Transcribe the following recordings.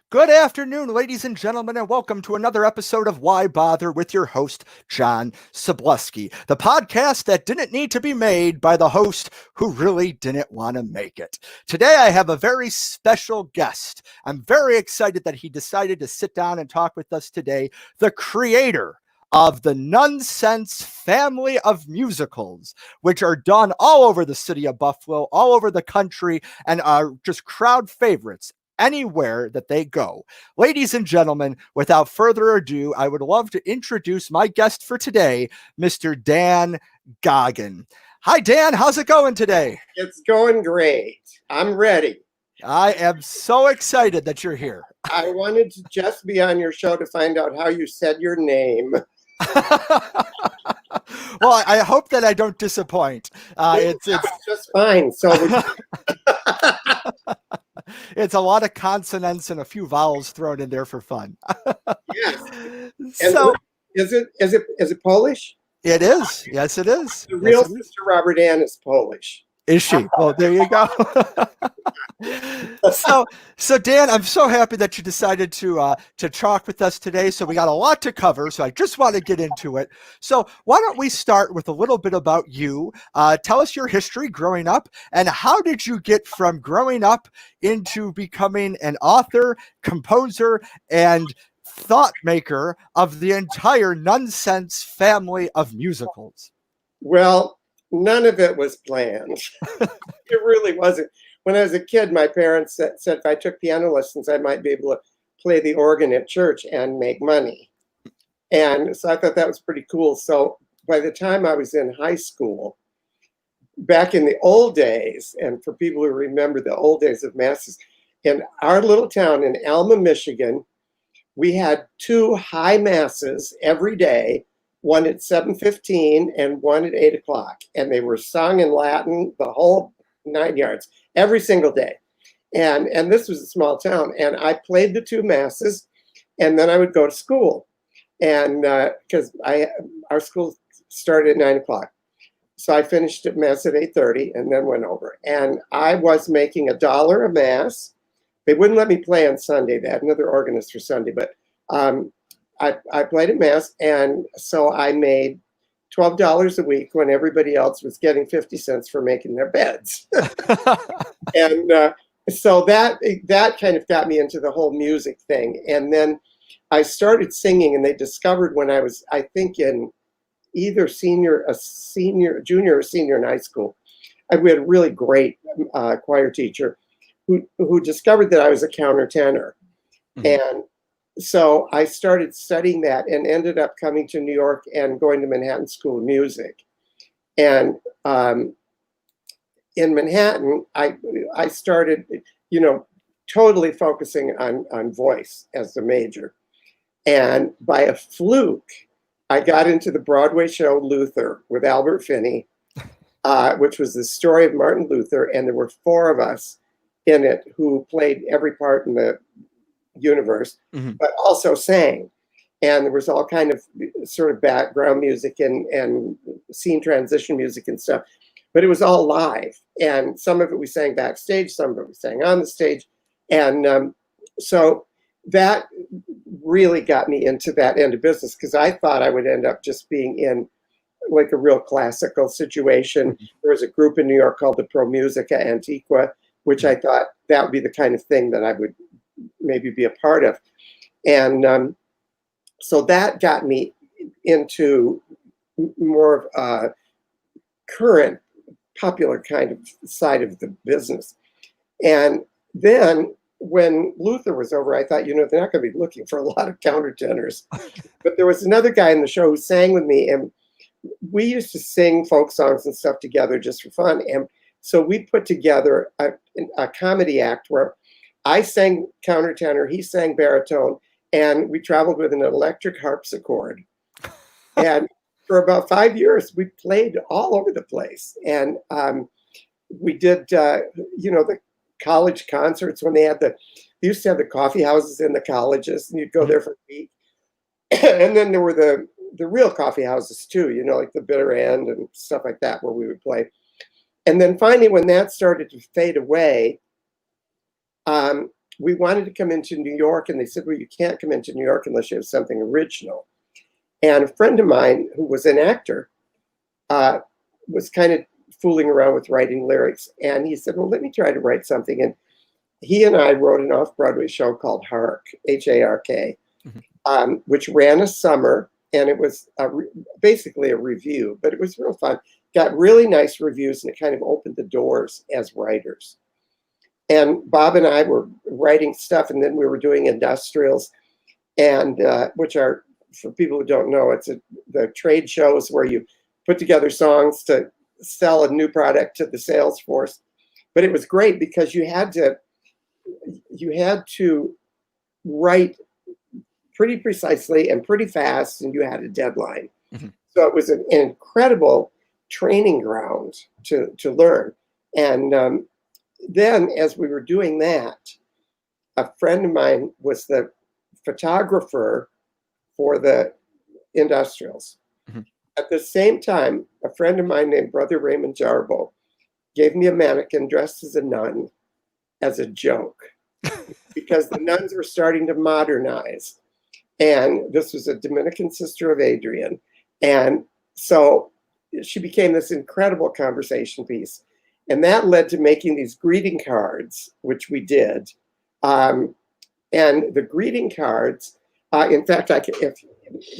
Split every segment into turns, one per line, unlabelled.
Good afternoon, ladies and gentlemen, and welcome to another episode of Why Bother with your host, John Szablewski, the podcast that didn't need to be made by the host who really didn't want to make it. Today, I have a very special guest. I'm very excited that he decided to sit down and talk with us today, the creator of the Nunsense family of musicals, which are done all over the city of Buffalo, all over the country, and are just crowd favorites anywhere that they go. Ladies and gentlemen, without further ado, I would love to introduce my guest for today, Mr. Dan Goggin. Hi, Dan. How's it going today?
It's going great. I'm ready.
I am so excited that you're here.
I wanted to just be on your show to find out how you said your name.
Well, I hope that I don't disappoint. It's
just fine. So
it's a lot of consonants and a few vowels thrown in there for fun.
Yes.
So
is it Polish?
It is. Yes, it is.
The real
yes,
Sister Robert Ann is Polish.
Is she? Well, there you go. So Dan, I'm so happy that you decided to talk with us today. So we got a lot to cover. So I just want to get into it. So why don't we start with a little bit about you? Tell us your history growing up, and how did you get from growing up into becoming an author, composer, and thought maker of the entire Nunsense family of musicals?
Well, none of it was planned. It really wasn't. When I was a kid, my parents said if I took piano lessons, I might be able to play the organ at church and make money. And so I thought that was pretty cool. So by the time I was in high school, back in the old days, and for people who remember the old days of masses, in our little town in Alma, Michigan, we had 2 high masses every day, one at 7:15 and one at 8 o'clock. And they were sung in Latin, the whole 9 yards, every single day. And this was a small town. And I played the 2 masses, and then I would go to school. And because our school started at 9 o'clock. So I finished at mass at 8:30 and then went over. And I was making $1 a mass. They wouldn't let me play on Sunday. They had another organist for Sunday, but I played at mass, and so I made $12 a week when everybody else was getting 50 cents for making their beds. And so that kind of got me into the whole music thing. And then I started singing, and they discovered when I was, I think, in either junior or senior in high school. We had a really great choir teacher who discovered that I was a countertenor. Mm-hmm. And so I started studying that and ended up coming to New York and going to Manhattan School of Music. And in Manhattan, I started, totally focusing on voice as the major. And by a fluke, I got into the Broadway show Luther with Albert Finney, which was the story of Martin Luther. And there were 4 of us in it who played every part in the universe, mm-hmm. but also sang. And there was all kind of sort of background music and scene transition music and stuff, but it was all live. And some of it we sang backstage, some of it we sang on the stage. And so that really got me into that end of business, because I thought I would end up just being in like a real classical situation. Mm-hmm. There was a group in New York called the Pro Musica Antiqua, which I thought that would be the kind of thing that I would maybe be a part of. And so that got me into more of a current popular kind of side of the business. And then when Luther was over, I thought, they're not going to be looking for a lot of countertenors. But there was another guy in the show who sang with me, and we used to sing folk songs and stuff together just for fun. And so we put together a comedy act where I sang countertenor, he sang baritone, and we traveled with an electric harpsichord. And for about 5 years, we played all over the place. And we did, the college concerts when they used to have the coffee houses in the colleges, and you'd go there for a week. And then there were the real coffee houses too, like the Bitter End and stuff like that, where we would play. And then finally, when that started to fade away, we wanted to come into New York, and they said, well, you can't come into New York unless you have something original. And a friend of mine who was an actor was kind of fooling around with writing lyrics. And he said, well, let me try to write something. And he and I wrote an off-Broadway show called Hark, H-A-R-K, which ran a summer. And it was basically a review, but it was real fun. Got really nice reviews, and it kind of opened the doors as writers. And Bob and I were writing stuff, and then we were doing industrials, and which are, for people who don't know, it's the trade shows where you put together songs to sell a new product to the sales force. But it was great because you had to write pretty precisely and pretty fast, and you had a deadline. So it was an incredible training ground to learn. And then as we were doing that, a friend of mine was the photographer for the industrials. At the same time, a friend of mine named Brother Raymond Jarbo gave me a mannequin dressed as a nun as a joke because the nuns were starting to modernize. And this was a Dominican sister of Adrian. And so she became this incredible conversation piece. And that led to making these greeting cards, which we did. And the greeting cards, in fact, if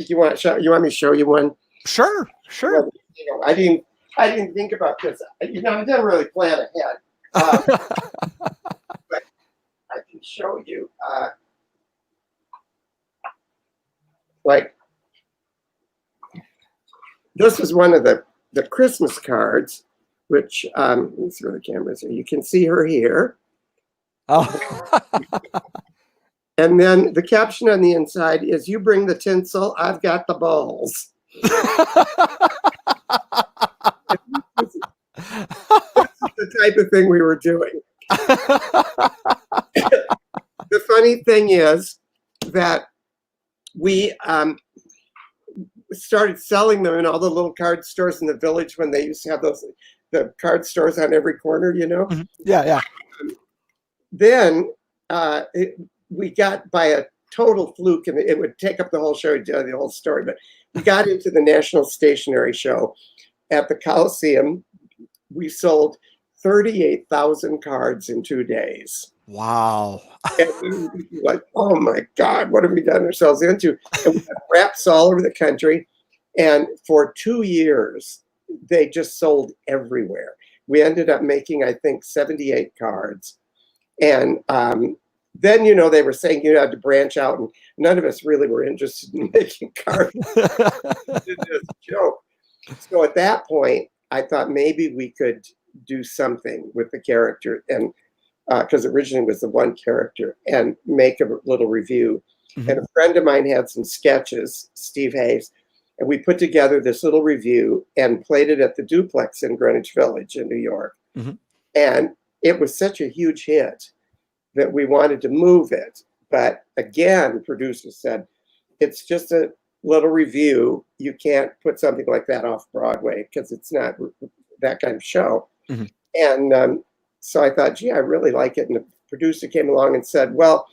you want me to show you one?
Sure.
I didn't think about this. I didn't really plan ahead. But I can show you. Like, this is one of the Christmas cards, which, let's go to the camera so you can see her here.
Oh.
And then the caption on the inside is, you bring the tinsel, I've got the balls. This is the type of thing we were doing. The funny thing is that we started selling them in all the little card stores in the village when they used to have the card stores on every corner,
Yeah.
Then we got, by a total fluke, and it would take up the whole show, the whole story, but we got into the National Stationery Show at the Coliseum. We sold 38,000 cards in 2 days.
Wow.
And we were like, oh my God, what have we done ourselves into? And we had wraps all over the country. And for 2 years, they just sold everywhere. We ended up making, I think, 78 cards. And then, they were saying you had to branch out, and none of us really were interested in making cards. It's a joke. So at that point, I thought maybe we could do something with the character, and because originally it was the one character, and make a little review. And a friend of mine had some sketches, Steve Hayes, and we put together this little review and played it at the Duplex in Greenwich Village in New York. And it was such a huge hit that we wanted to move it. But again, producers said, it's just a little review. You can't put something like that off Broadway because it's not that kind of show. And so I thought, gee, I really like it. And the producer came along and said, well,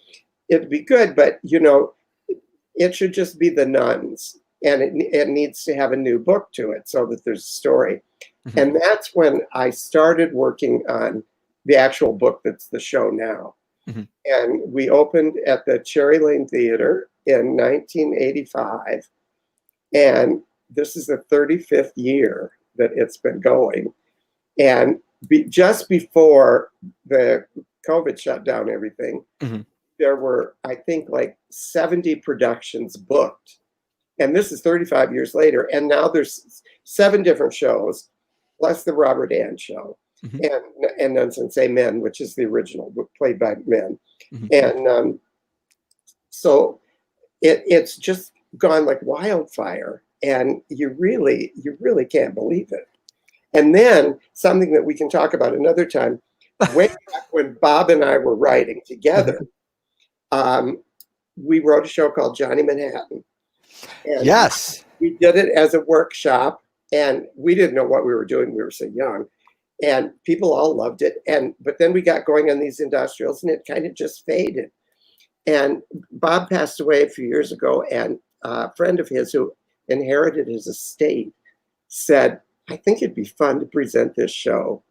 it'd be good, but it should just be the nuns, and it needs to have a new book to it so that there's a story. And that's when I started working on the actual book that's the show now. And we opened at the Cherry Lane Theater in 1985. And this is the 35th year that it's been going. And just before the COVID shut down everything, there were, I think, like 70 productions booked. And this is 35 years later. And now there's 7 different shows, plus the Robert Ann show. And Nunsense Men, which is the original, played by men. And so it's just gone like wildfire, and you really can't believe it. And then something that we can talk about another time, way back when Bob and I were writing together, we wrote a show called Johnny Manhattan. And
yes.
We did it as a workshop, and we didn't know what we were doing. We were so young. and people all loved it. But then we got going on these industrials, and it kind of just faded. And Bob passed away a few years ago, and a friend of his who inherited his estate said, I think it'd be fun to present this show.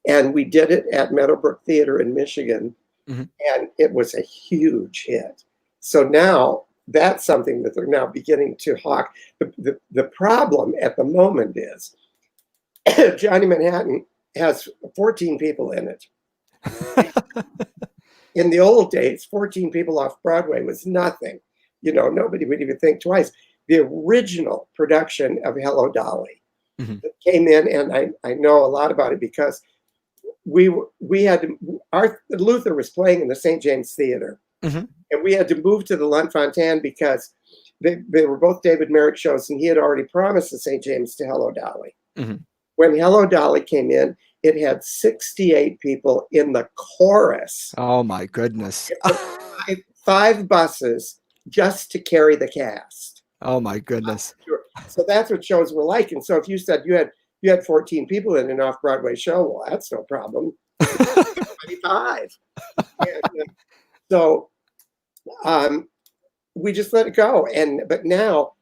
And we did it at Meadowbrook Theater in Michigan, and it was a huge hit. So now that's something that they're now beginning to hawk. The problem at the moment is Johnny Manhattan has 14 people in it. In the old days, 14 people off Broadway was nothing. You know, nobody would even think twice. The original production of Hello, Dolly that came in, and I know a lot about it because we had to, Luther was playing in the St. James Theater, and we had to move to the Lunt-Fontanne because they were both David Merrick shows, and he had already promised the St. James to Hello, Dolly. When Hello, Dolly came in, it had 68 people in the chorus.
Oh my goodness.
5 buses just to carry the cast.
Oh my goodness.
So that's what shows were like. And so if you said you had 14 people in an off-Broadway show, well, that's no problem. 25. So we just let it go. But now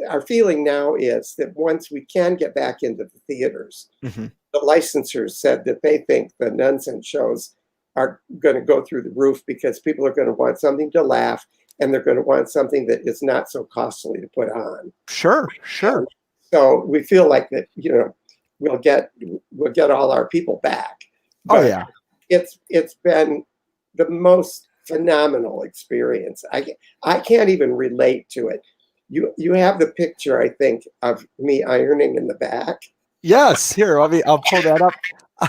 our feeling now is that once we can get back into the theaters, the licensors said that they think the Nunsense shows are going to go through the roof because people are going to want something to laugh, and they're going to want something that is not so costly to put on.
Sure.
So we feel like that, you know, we'll get all our people back. But
oh yeah.
It's been the most phenomenal experience. I can't even relate to it. You have the picture, I think, of me ironing in the back.
Yes, here, I'll pull that up.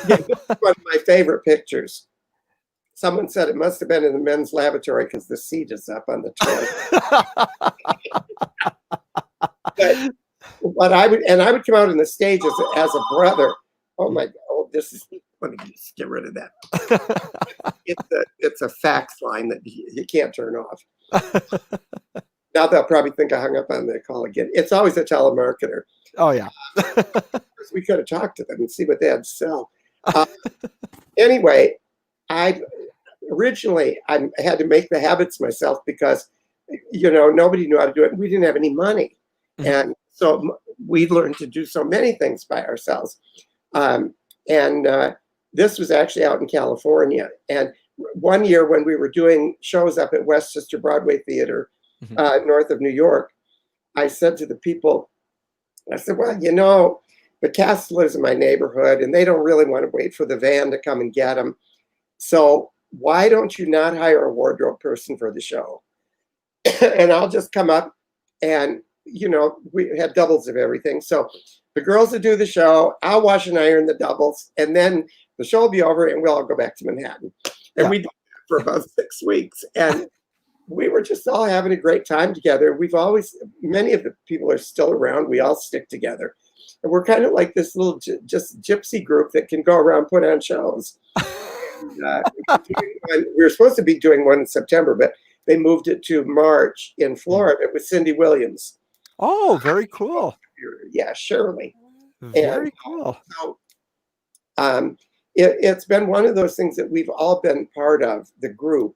This is one of my favorite pictures. Someone said it must have been in the men's lavatory because the seat is up on the toilet. but I would come out on the stage as a brother. Oh my God! Oh, this is. Let me just get rid of that. It's a fax line that you can't turn off. Now they'll probably think I hung up on the call again. It's always a telemarketer.
Oh yeah.
We could have talked to them and see what they had to sell. Anyway, originally I had to make the habits myself because, you know, nobody knew how to do it, and we didn't have any money, and so we learned to do so many things by ourselves. This was actually out in California, and one year when we were doing shows up at Westchester Broadway Theater, north of New York, I said to the people, I said, well, you know, the cast lives in my neighborhood, and they don't really want to wait for the van to come and get them. So why don't you not hire a wardrobe person for the show? And I'll just come up, and, you know, we have doubles of everything. So the girls will do the show, I'll wash and iron the doubles, and then the show will be over, and we'll all go back to Manhattan. And we did that for about 6 weeks. And we were just all having a great time together. Many of the people are still around. We all stick together. And we're kind of like this little just gypsy group that can go around, put on shows. We were supposed to be doing one in September, but they moved it to March in Florida with Cindy Williams.
Oh, very cool.
Yeah, Shirley.
Very cool.
So, it's been one of those things that we've all been part of, the group.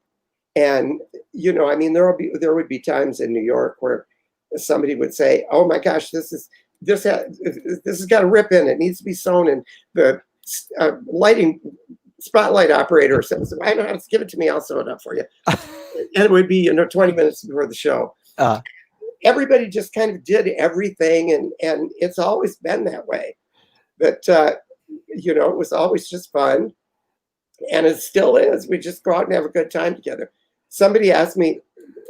And, you know, I mean, there would be times in New York where somebody would say, oh my gosh, this has got a rip in it. It needs to be sewn. And the lighting spotlight operator says, I know how to give it to me. I'll sew it up for you. And it would be, you know, 20 minutes before the show. Everybody just kind of did everything. And it's always been that way. But, you know, it was always just fun. And it still is. We just go out and have a good time together. Somebody asked me,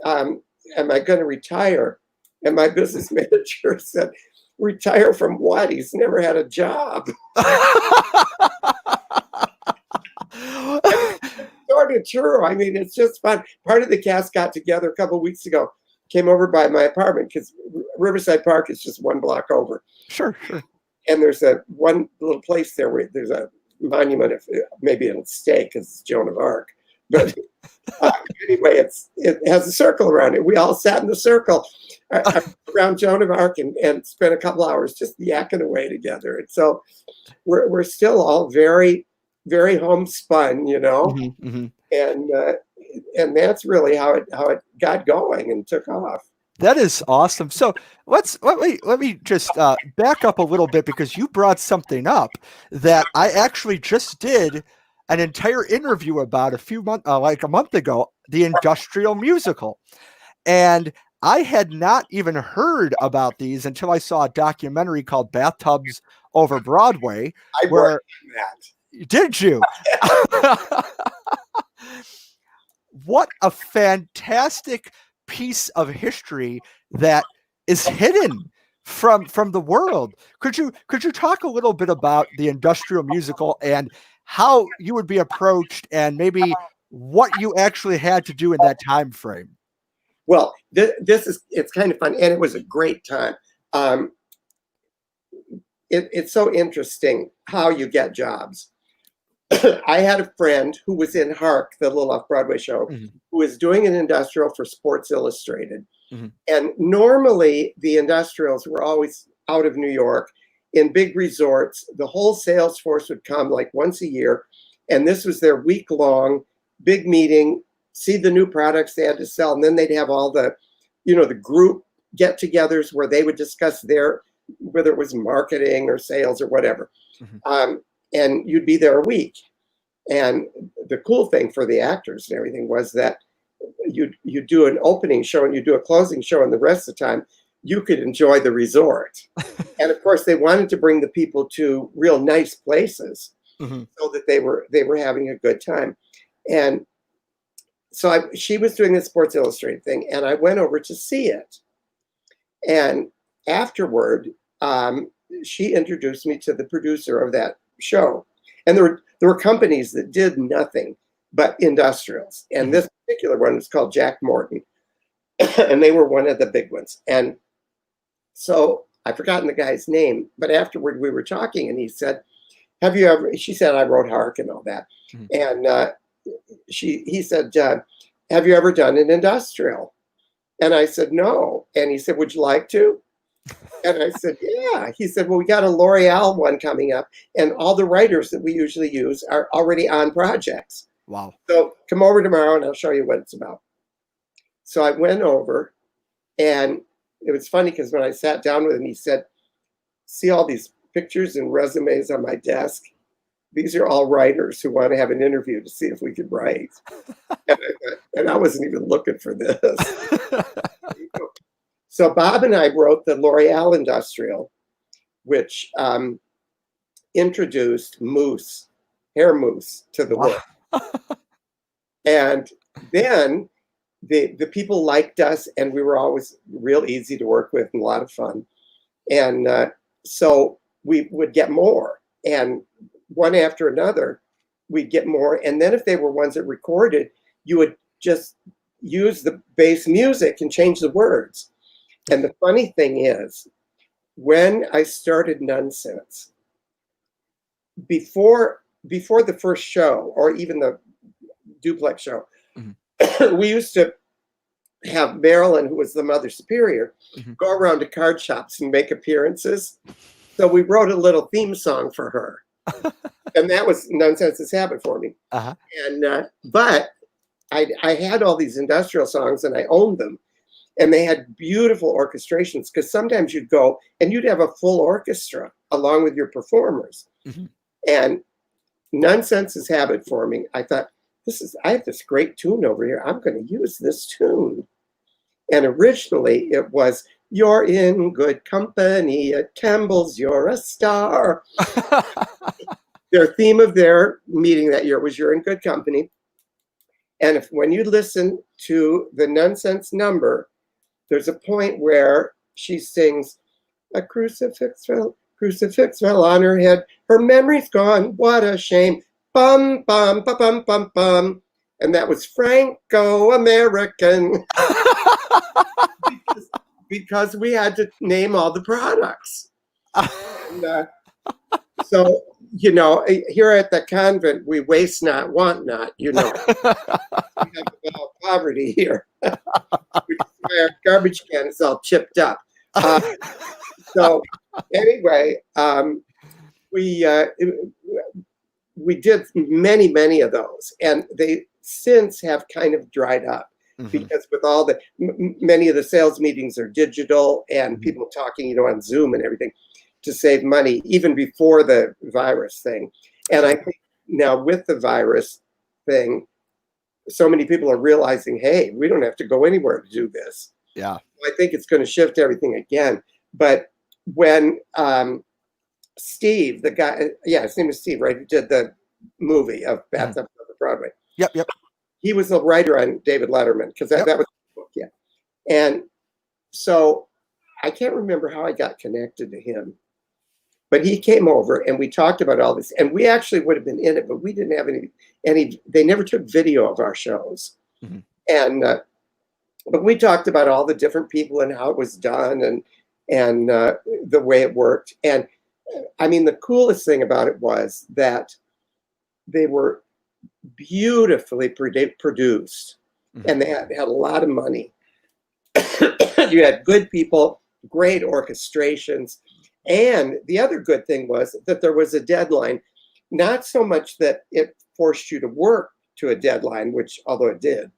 am I going to retire? And my business manager said, retire from what? He's never had a job. Sort of true. I mean, it's just fun. Part of the cast got together a couple of weeks ago, came over by my apartment because Riverside Park is just 1 block over.
Sure.
And there's one little place there where there's a monument, maybe it'll stay because it's Joan of Arc. But Anyway, it has a circle around it. We all sat in the circle around Joan of Arc and spent a couple hours just yakking away together. And so we're still all very, very homespun, and that's really how it got going and took off.
That is awesome. So let me just back up a little bit, because you brought something up that I actually just did an entire interview about like a month ago, the industrial musical. And I had not even heard about these until I saw a documentary called Bathtubs Over Broadway. Did you? What a fantastic piece of history that is hidden from the world. Could you talk a little bit about the industrial musical and how you would be approached, and maybe what you actually had to do in that time frame?
Well, it's kind of fun, and it was a great time. It's so interesting how you get jobs. I had a friend who was in Hark, the little off-Broadway show, who was doing an industrial for Sports Illustrated. And normally the industrials were always out of New York in big resorts. The whole sales force would come like once a year, and this was their week-long big meeting, see the new products they had to sell, and then they'd have all the, the group get-togethers where they would discuss whether it was marketing or sales or whatever. And you'd be there a week. And the cool thing for the actors and everything was that you do an opening show and you do a closing show, and the rest of the time you could enjoy the resort. And of course they wanted to bring the people to real nice places so that they were having a good time. And so she was doing the Sports Illustrated thing, and I went over to see it. And afterward, she introduced me to the producer of that show. And there were companies that did nothing but industrials. And this particular one was called Jack Morton. And they were one of the big ones. And so I've forgotten the guy's name, but afterward we were talking, and he said, she said, I wrote Hark and all that. And he said, have you ever done an industrial? And I said, no. And he said, would you like to? And I said, yeah. He said, well, we got a L'Oreal one coming up, and all the writers that we usually use are already on projects.
Wow.
So come over tomorrow and I'll show you what it's about. So I went over, and it was funny because when I sat down with him, he said, see all these pictures and resumes on my desk? These are all writers who want to have an interview to see if we could write. And I wasn't even looking for this. So Bob and I wrote the L'Oreal Industrial, which introduced mousse, hair mousse, to the world. And then the people liked us, and we were always real easy to work with and a lot of fun. And so we would get more, and one after another, we'd get more. And then if they were ones that recorded, you would just use the bass music and change the words. And the funny thing is, when I started Nunsense, before the first show, or even the duplex show, we used to have Marilyn, who was the Mother Superior, go around to card shops and make appearances. So we wrote a little theme song for her. And that was Nunsense's habit for me. And but I had all these industrial songs, and I owned them. And they had beautiful orchestrations, because sometimes you'd go and you'd have a full orchestra along with your performers. And Nunsense's habit forming, I thought, I have this great tune over here. I'm going to use this tune. And originally it was, you're in good company at Campbell's, you're a star. Their theme of their meeting that year was, you're in good company. And when you listen to the Nunsense number, there's a point where she sings, a crucifix fell on her head. Her memory's gone. What a shame. Bum, bum, ba, bum, bum, bum. And that was Franco-American. because we had to name all the products. And, So, here at the convent, we waste not, want not, We have about poverty here. Our garbage can is all chipped up. So anyway, we did many of those, and they since have kind of dried up because with all the many of the sales meetings are digital and people talking, on Zoom and everything to save money, even before the virus thing. And I think now with the virus thing, so many people are realizing, hey, we don't have to go anywhere to do this.
Yeah.
I think it's going to shift everything again. But when Steve, the guy, his name is Steve, right? Who did the movie of Bathtub on Broadway.
Yep.
He was a writer on David Letterman because that was the book, yeah. And so I can't remember how I got connected to him, but he came over and we talked about all this, and we actually would have been in it, but we didn't have any. They never took video of our shows, and but we talked about all the different people and how it was done and the way it worked. And I mean, the coolest thing about it was that they were beautifully produced, and they had a lot of money. You had good people, great orchestrations, and the other good thing was that there was a deadline. Not so much that it forced you to work to a deadline, which although it did,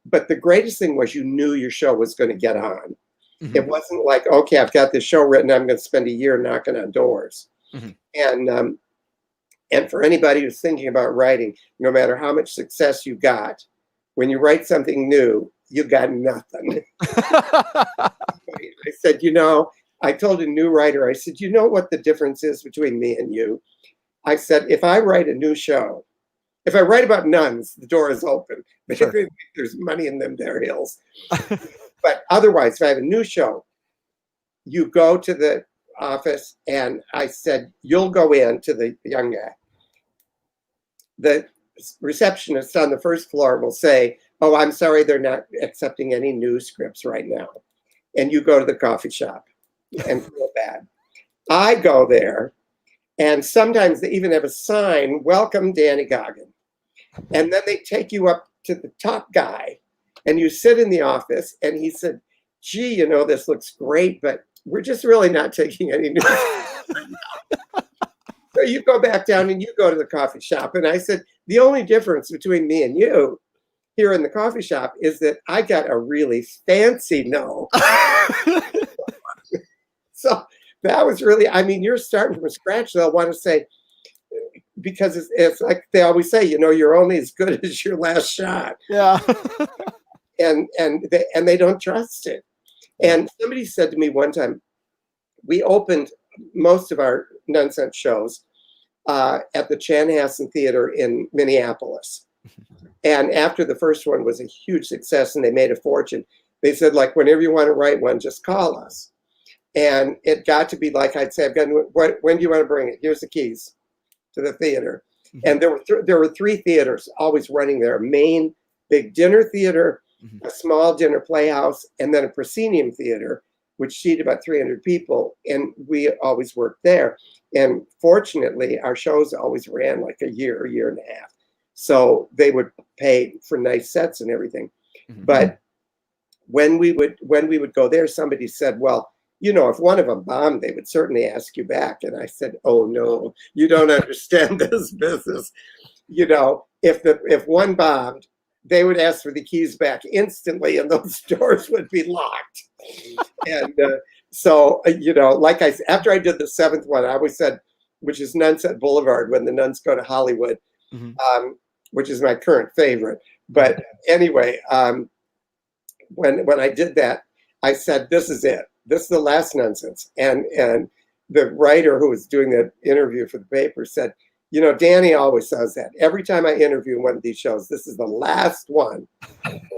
but the greatest thing was you knew your show was going to get on. It wasn't like, okay, I've got this show written, I'm going to spend a year knocking on doors. And for anybody who's thinking about writing, no matter how much success you got, when you write something new, you got nothing. I said, I told a new writer, I said, you know what the difference is between me and you? I said, if I write a new show, if I write about nuns, the door is open. But if there's money in them there hills. But otherwise, if I have a new show, you go to the office, and I said, you'll go in to the young guy. The receptionist on the first floor will say, oh, I'm sorry, they're not accepting any new scripts right now. And you go to the coffee shop and feel bad. I go there, and sometimes they even have a sign, welcome Danny Goggin. And then they take you up to the top guy, and you sit in the office, and he said, gee, this looks great, but we're just really not taking any new. So you go back down and you go to the coffee shop. And I said, the only difference between me and you here in the coffee shop is that I got a really fancy no. So that was really, you're starting from scratch. They'll want to say, because it's like they always say, you're only as good as your last shot.
Yeah.
and they don't trust it. And somebody said to me one time, we opened most of our Nunsense shows at the Chanhassen Theater in Minneapolis. And after the first one was a huge success and they made a fortune, they said, like, whenever you want to write one, just call us. And it got to be like I'd say, when do you want to bring it? Here's the keys to the theater. And there were three theaters always running there: a main big dinner theater, a small dinner playhouse, and then a proscenium theater, which seated about 300 people. And we always worked there. And fortunately, our shows always ran like a year and a half. So they would pay for nice sets and everything. But when we would go there, somebody said, well, if one of them bombed, they would certainly ask you back. And I said, oh, no, you don't understand this business. If one bombed, they would ask for the keys back instantly, and those doors would be locked. And so, like I said, after I did the seventh one, I always said, which is Nunsense Boulevard, when the nuns go to Hollywood, which is my current favorite. But anyway, when I did that, I said, this is it. This is the last Nunsense. And the writer who was doing the interview for the paper said, Danny always says that. Every time I interview one of these shows, this is the last one.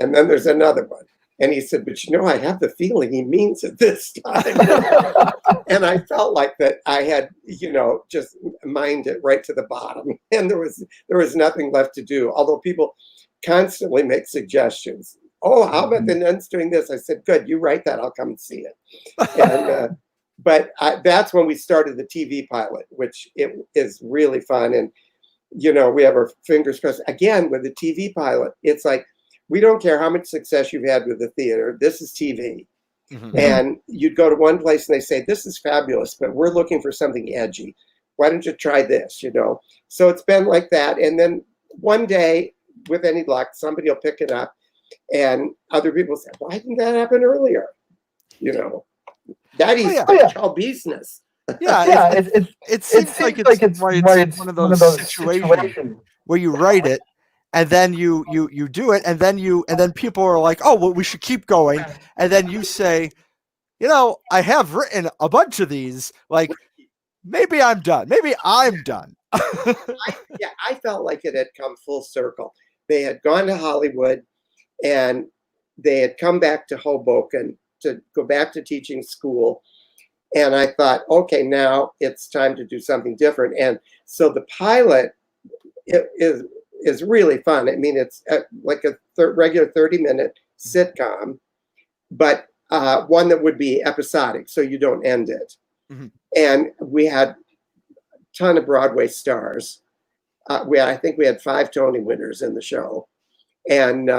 And then there's another one. And he said, but I have the feeling he means it this time. And I felt like that I had, just mined it right to the bottom. And there was nothing left to do. Although people constantly make suggestions. Oh, how about the nuns doing this? I said, good, you write that, I'll come and see it. but that's when we started the TV pilot, which it is really fun. And, you know, we have our fingers crossed. Again, with the TV pilot, it's like, we don't care how much success you've had with the theater. This is TV.
Mm-hmm.
And you'd go to one place and they say, this is fabulous, but we're looking for something edgy. Why don't you try this, you know? So it's been like that. And then one day, with any luck, somebody will pick it up and other people say, why didn't that happen earlier? You know, that is called business.
Yeah, it seems like it's one of those situations where you write it and then you do it and then people are like, oh, well, we should keep going. And then you say, you know, I have written a bunch of these, like, maybe I'm done. Maybe I'm done.
I felt like it had come full circle. They had gone to Hollywood and they had come back to Hoboken to go back to teaching school. And I thought, okay, now it's time to do something different. And so the pilot is really fun. I mean, it's like a regular 30-minute sitcom, but one that would be episodic, so you don't end it. Mm-hmm. And we had a ton of Broadway stars. I think we had 5 Tony winners in the show. And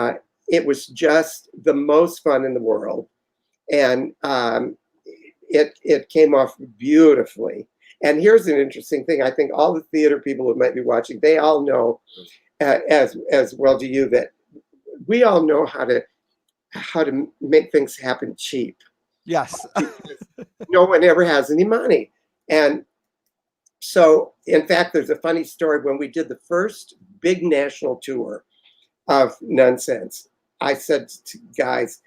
it was just the most fun in the world. And it came off beautifully. And here's an interesting thing. I think all the theater people who might be watching, they all know, as well do you, that we all know how to make things happen cheap.
Yes.
No one ever has any money. And so, in fact, there's a funny story. When we did the first big national tour of Nunsense, I said to guys,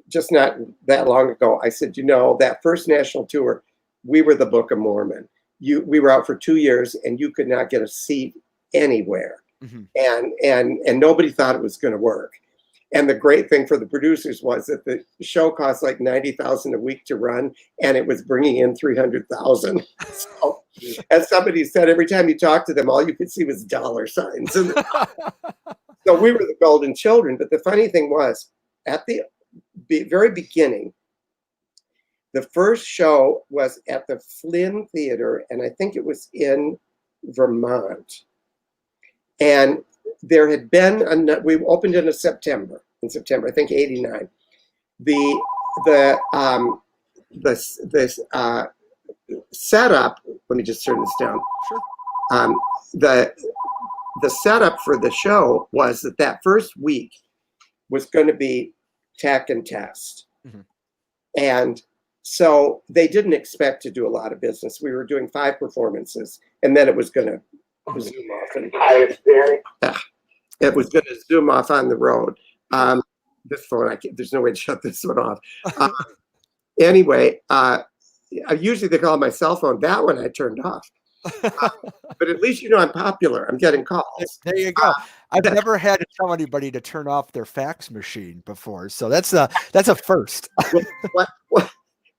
just not that long ago, I said, you know, that first national tour, we were the Book of Mormon. We were out for 2 years and you could not get a seat anywhere. Mm-hmm. And nobody thought it was going to work. And the great thing for the producers was that the show cost like $90,000 a week to run, and it was bringing in $300,000. So, as somebody said, every time you talked to them, all you could see was dollar signs. And so we were the golden children. But the funny thing was, at the very beginning, the first show was at the Flynn Theater, and I think it was in Vermont. And there had been we opened in September, I think '89. The setup. Let me just turn this down. Sure. The setup for the show was that first week was going to be tech and test, mm-hmm. And so they didn't expect to do a lot of business. We were doing 5 performances, and then it was going to zoom off, and it was going to zoom off on the road. This phone, there's no way to shut this one off. Anyway, usually they call my cell phone. That one I turned off. But at least, you know, I'm popular. I'm getting calls.
There you go. I've never had to tell anybody to turn off their fax machine before, so that's a first.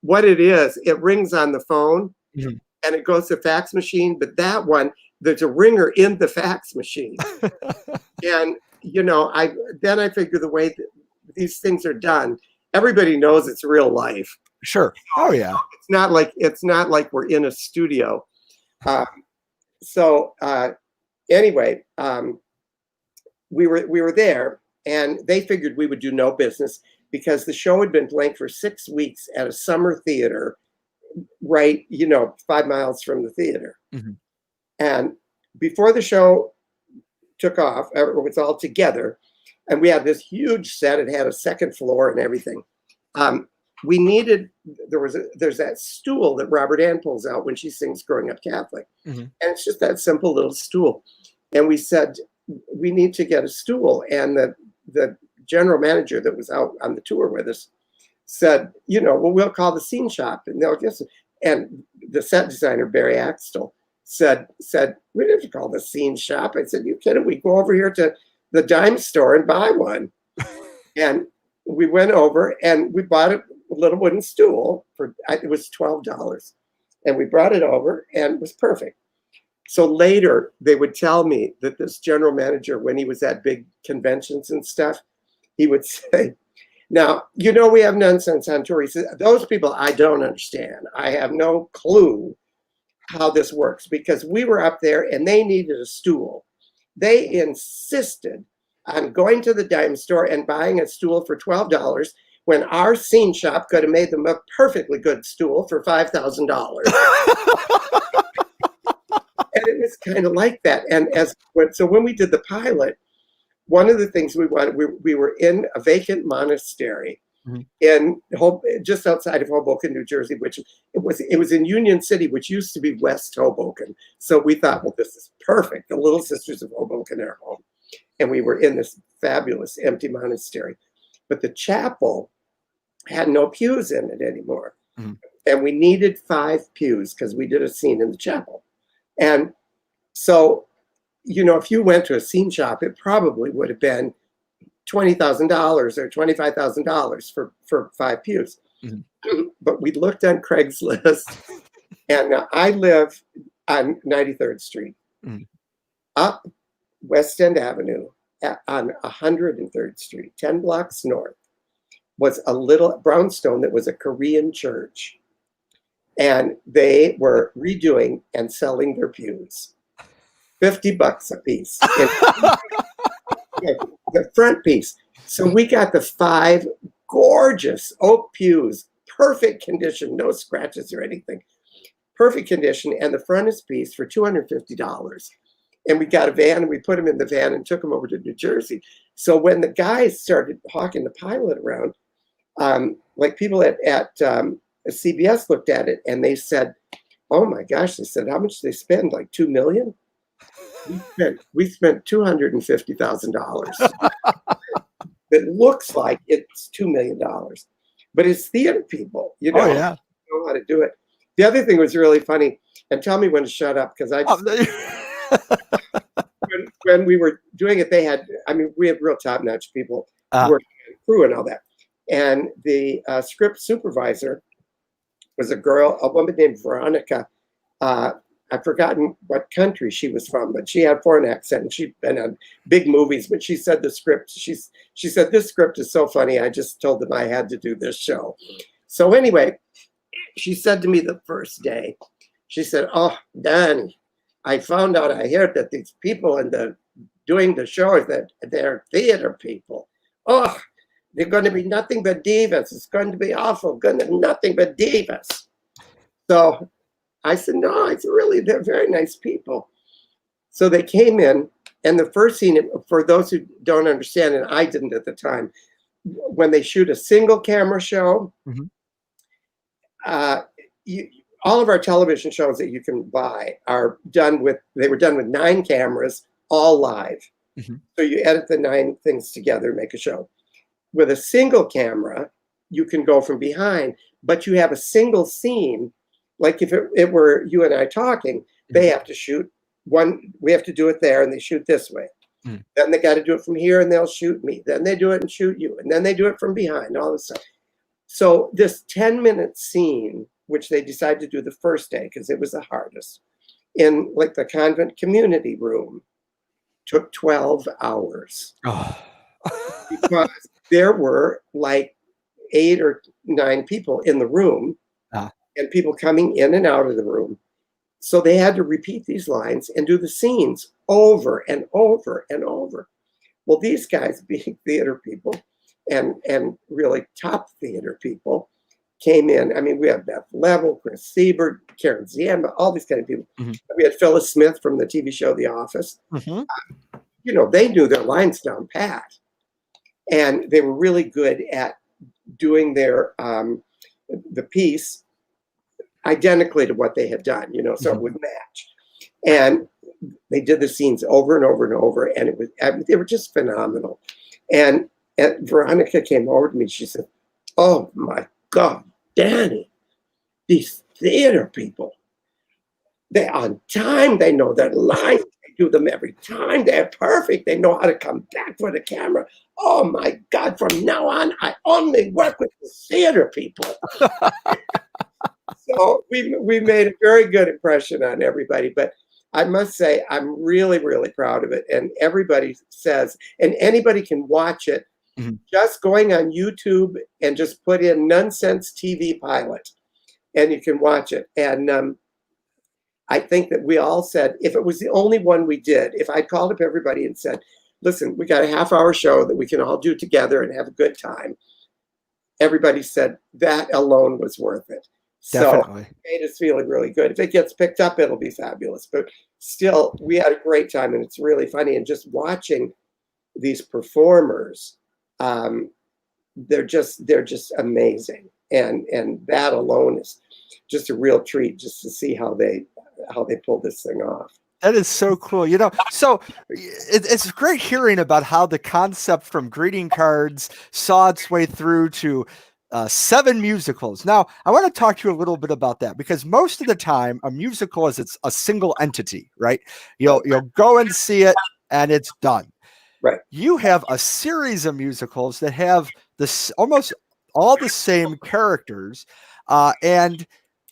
What it is, it rings on the phone,
mm-hmm.
and it goes to fax machine. But that one, there's a ringer in the fax machine. And, you know, I figure the way that these things are done, everybody knows it's real life.
Sure. Oh yeah.
It's not like we're in a studio. Anyway, we were there, and they figured we would do no business because the show had been playing for 6 weeks at a summer theater, right, 5 miles from the theater.
Mm-hmm.
And before the show took off, it was all together, and we had this huge set. It had a second floor and everything. There's that stool that Robert Ann pulls out when she sings Growing Up Catholic.
Mm-hmm.
And it's just that simple little stool. And we said, we need to get a stool. And the general manager that was out on the tour with us said, we'll call the scene shop and they'll get some. And the set designer, Barry Axtell, said, we didn't have to call the scene shop. I said, you kidding? We go over here to the dime store and buy one. And we went over and we bought a little wooden stool it was $12. And we brought it over and it was perfect. So later they would tell me that this general manager, when he was at big conventions and stuff, he would say, Now, we have Nunsense on tour. He says, those people I don't understand. I have no clue how this works, because we were up there and they needed a stool. They insisted on going to the dime store and buying a stool for $12 when our scene shop could have made them a perfectly good stool for $5,000. And it was kind of like that. And so when we did the pilot, one of the things we wanted, we were in a vacant monastery in just outside of Hoboken, New Jersey, which it was in Union City, which used to be West Hoboken. So we thought, well, this is perfect. The Little Sisters of Hoboken are home. And we were in this fabulous empty monastery. But the chapel had no pews in it anymore. And we needed 5 pews because we did a scene in the chapel. And so, if you went to a scene shop, it probably would have been $20,000 or $25,000 for 5 pews. But we looked on Craigslist, and I live on 93rd Street, up West End Avenue on 103rd Street, 10 blocks north, was a little brownstone that was a Korean church. And they were redoing and selling their pews. $50 a piece. The front piece. So we got the 5 gorgeous oak pews, perfect condition, no scratches or anything. Perfect condition, and the frontispiece for $250. And we got a van, and we put them in the van and took them over to New Jersey. So when the guys started hawking the pilot around, like people at CBS looked at it and they said, "Oh my gosh!" They said, "How much did they spend? Like $2 million?" We spent $250,000. It looks like it's $2 million, but it's theater people, know how to do it. The other thing was really funny, and tell me when to shut up, because when we were doing it, we had real top-notch people working on crew and all that. And the script supervisor was a woman named Veronica. I've forgotten what country she was from, but she had a foreign accent, and she'd been on big movies. But she said she said, "This script is so funny. I just told them I had to do this show." So anyway, she said to me the first day, she said, "Oh, Danny, I found out, I heard that these people doing the show, that they're theater people. Oh, they're going to be nothing but divas. It's going to be awful. Going to be nothing but divas." So I said, "No, they're very nice people." So they came in, and the first scene, for those who don't understand, and I didn't at the time, when they shoot a single camera show, all of our television shows that you can buy were done with 9 cameras, all live. So you edit the 9 things together, make a show. With a single camera, you can go from behind, but you have a single scene. Like if it were you and I talking, they have to shoot one. We have to do it there, and they shoot this way. Then they got to do it from here, and they'll shoot me. Then they do it and shoot you, and then they do it from behind. All this stuff. So this 10-minute scene, which they decided to do the first day because it was the hardest, in like the convent community room, took 12 hours. Because there were like 8 or 9 people in the room. And people coming in and out of the room. So they had to repeat these lines and do the scenes over and over and over. Well, these guys, being theater people and really top theater people, came in. I mean, we had Beth Level, Chris Siebert, Karen Ziemba, all these kind of people. We had Phyllis Smith from the TV show The Office. They knew their lines down pat. And they were really good at doing the piece identically to what they had done, so it would match. And they did the scenes over and over and over, and they were just phenomenal. And Veronica came over to me. She said, "Oh my God, Danny, these theater people, they're on time. They know their lines. They do them every time. They're perfect. They know how to come back for the camera. Oh my God, from now on, I only work with the theater people." So we made a very good impression on everybody. But I must say, I'm really, really proud of it. And everybody says, and anybody can watch it just going on YouTube and just put in Nunsense TV pilot, and you can watch it. And I think that we all said, if it was the only one we did, if I called up everybody and said, listen, we got a half-hour show that we can all do together and have a good time, everybody said that alone was worth it.
Definitely.
So it made us feeling really good. If it gets picked up, it'll be fabulous. But still, we had a great time, and it's really funny. And just watching these performers, they're just amazing. And that alone is just a real treat, just to see how they pull this thing off.
That is so cool. So it's great hearing about how the concept from greeting cards saw its way through to 7 musicals. Now, I want to talk to you a little bit about that, because most of the time a musical it's a single entity, right? You'll go and see it and it's done.
Right.
You have a series of musicals that have this almost all the same characters. And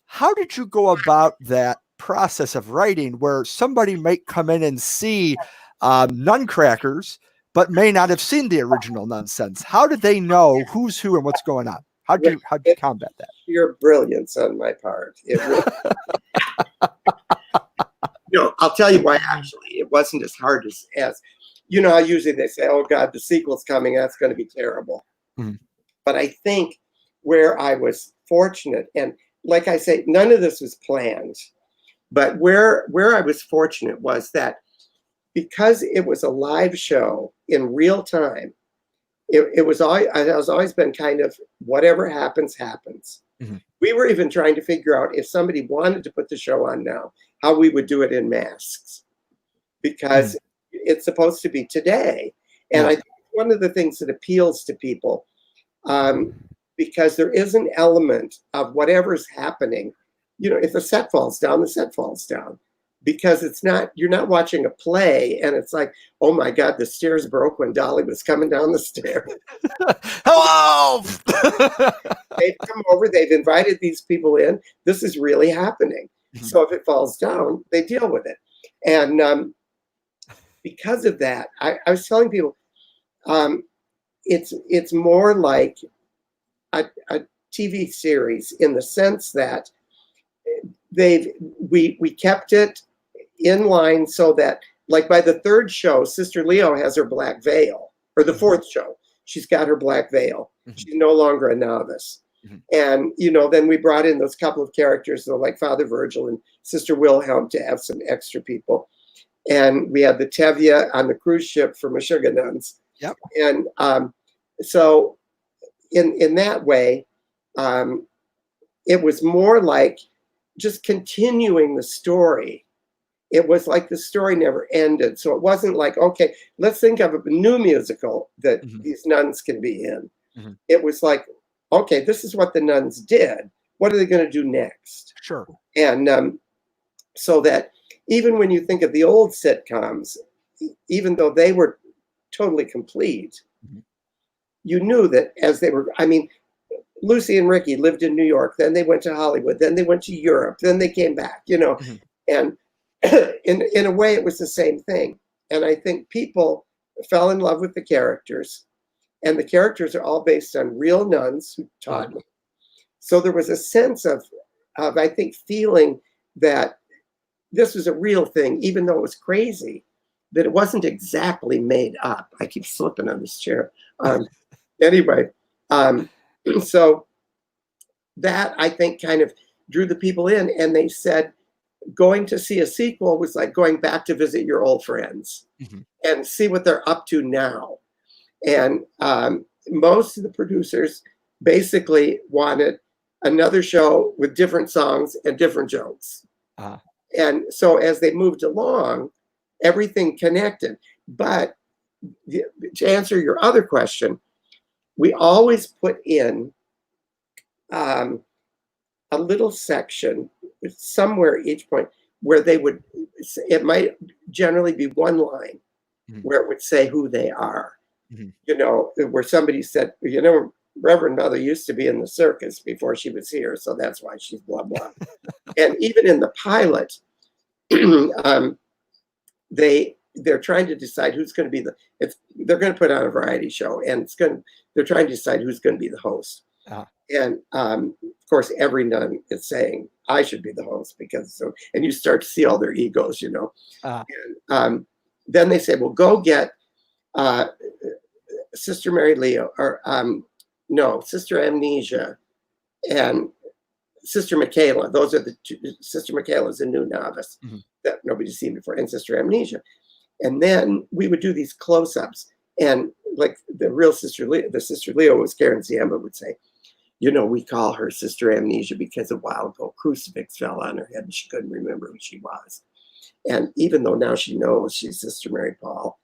how did you go about that process of writing, where somebody might come in and see Nuncrackers, but may not have seen the original Nunsense? How did they know who's who and what's going on? How'd you combat that?
Pure brilliance on my part. It really, I'll tell you why. Actually, it wasn't as hard as how usually they say, "Oh God, the sequel's coming. That's going to be terrible."
Mm-hmm.
But I think where I was fortunate, and like I say, none of this was planned, but where I was fortunate was that because it was a live show in real time, it was always been kind of whatever happens, happens.
Mm-hmm.
We were even trying to figure out if somebody wanted to put the show on now, how we would do it in masks, because it's supposed to be today. And I think one of the things that appeals to people, because there is an element of whatever's happening, if the set falls down, the set falls down. Because you're not watching a play and it's like, oh my God, the stairs broke when Dolly was coming down the stairs.
Hello!
They've come over, they've invited these people in. This is really happening.
Mm-hmm.
So if it falls down, they deal with it. And because of that, I was telling people, it's more like a TV series in the sense that we kept it in line so that, like, by the 3rd show, Sister Leo has her black veil, or the 4th show, she's got her black veil. Mm-hmm. She's no longer a novice. Mm-hmm. And, then we brought in those couple of characters, like Father Virgil and Sister Wilhelm, to have some extra people. And we had the Tevye on the cruise ship for Meshuggah nuns.
Yep.
And so in that way, it was more like just continuing the story. It was like the story never ended. So it wasn't like, okay, let's think of a new musical that these nuns can be in. Mm-hmm. It was like, okay, this is what the nuns did. What are they going to do next?
Sure.
And so that even when you think of the old sitcoms, even though they were totally complete, you knew that as they were, Lucy and Ricky lived in New York, then they went to Hollywood, then they went to Europe, then they came back, and in a way it was the same thing. And I think people fell in love with the characters, and the characters are all based on real nuns who taught me. So there was a sense of I think, feeling that this was a real thing, even though it was crazy, that it wasn't exactly made up. I keep slipping on this chair. Anyway, so that, I think, kind of drew the people in, and they said going to see a sequel was like going back to visit your old friends and see what they're up to now. And most of the producers basically wanted another show with different songs and different jokes. And so as they moved along, everything connected. But to answer your other question, we always put in a little section somewhere at each point where they would, it might generally be one line where it would say who they are. You know, where somebody said, you know, Reverend Mother used to be in the circus before she was here, so that's why she's blah, blah. And even in the pilot, they they're trying to decide who's going to be they're going to put on a variety show, and they're trying to decide who's going to be the host. And of course, every nun is saying, I should be the host because and you start to see all their egos, And then they say, well, go get Sister Mary Leo, or Sister Amnesia and Sister Michaela. Those are the two. Sister Michaela is a new novice that nobody's seen before, and Sister Amnesia. And then we would do these close-ups, and like the real Sister Leo, the Sister Leo was Karen Ziemba would say, we call her Sister Amnesia because a while ago crucifix fell on her head and she couldn't remember who she was. And even though now she knows she's Sister Mary Paul,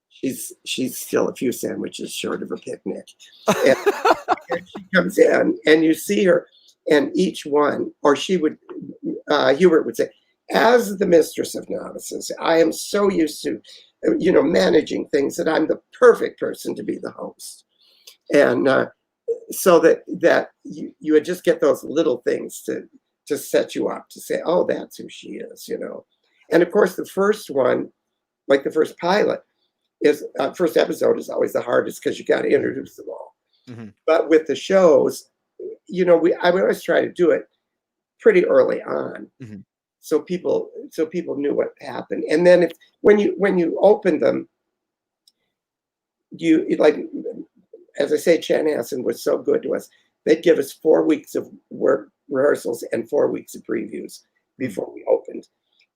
she's still a few sandwiches short of a picnic. And she comes in, and you see her, and each one, or she would, Hubert would say, as the mistress of novices, I am so used to, managing things that I'm the perfect person to be the host. And so that you would just get those little things to set you up to say, oh, that's who she is, And of course, the first one, like the first pilot, is first episode is always the hardest because you got to introduce them all. But with the shows, I would always try to do it pretty early on, so people knew what happened. And then when you open them, you like, as I say, Chanhassen was so good to us. They'd give us 4 weeks of work rehearsals and 4 weeks of previews before we opened,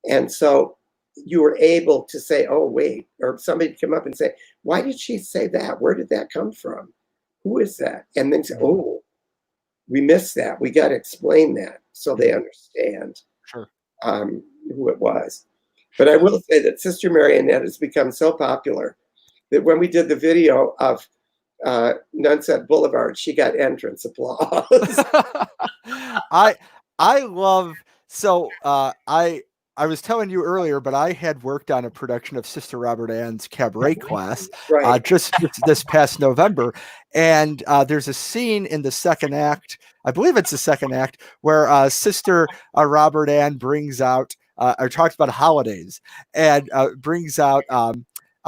and so you were able to say, oh, wait, or somebody would come up and say, why did she say that? Where did that come from? Who is that? And then say, oh, we missed that. We got to explain that so they understand who it was. But I will say that Sister Marionette has become so popular that when we did the video of Nunsense Boulevard, she got entrance applause.
I love, I was telling you earlier, but I had worked on a production of Sister Robert Ann's cabaret class just this past November. And there's a scene in the second act, I believe it's the second act, where Sister Robert Ann brings out, or talks about holidays, and brings out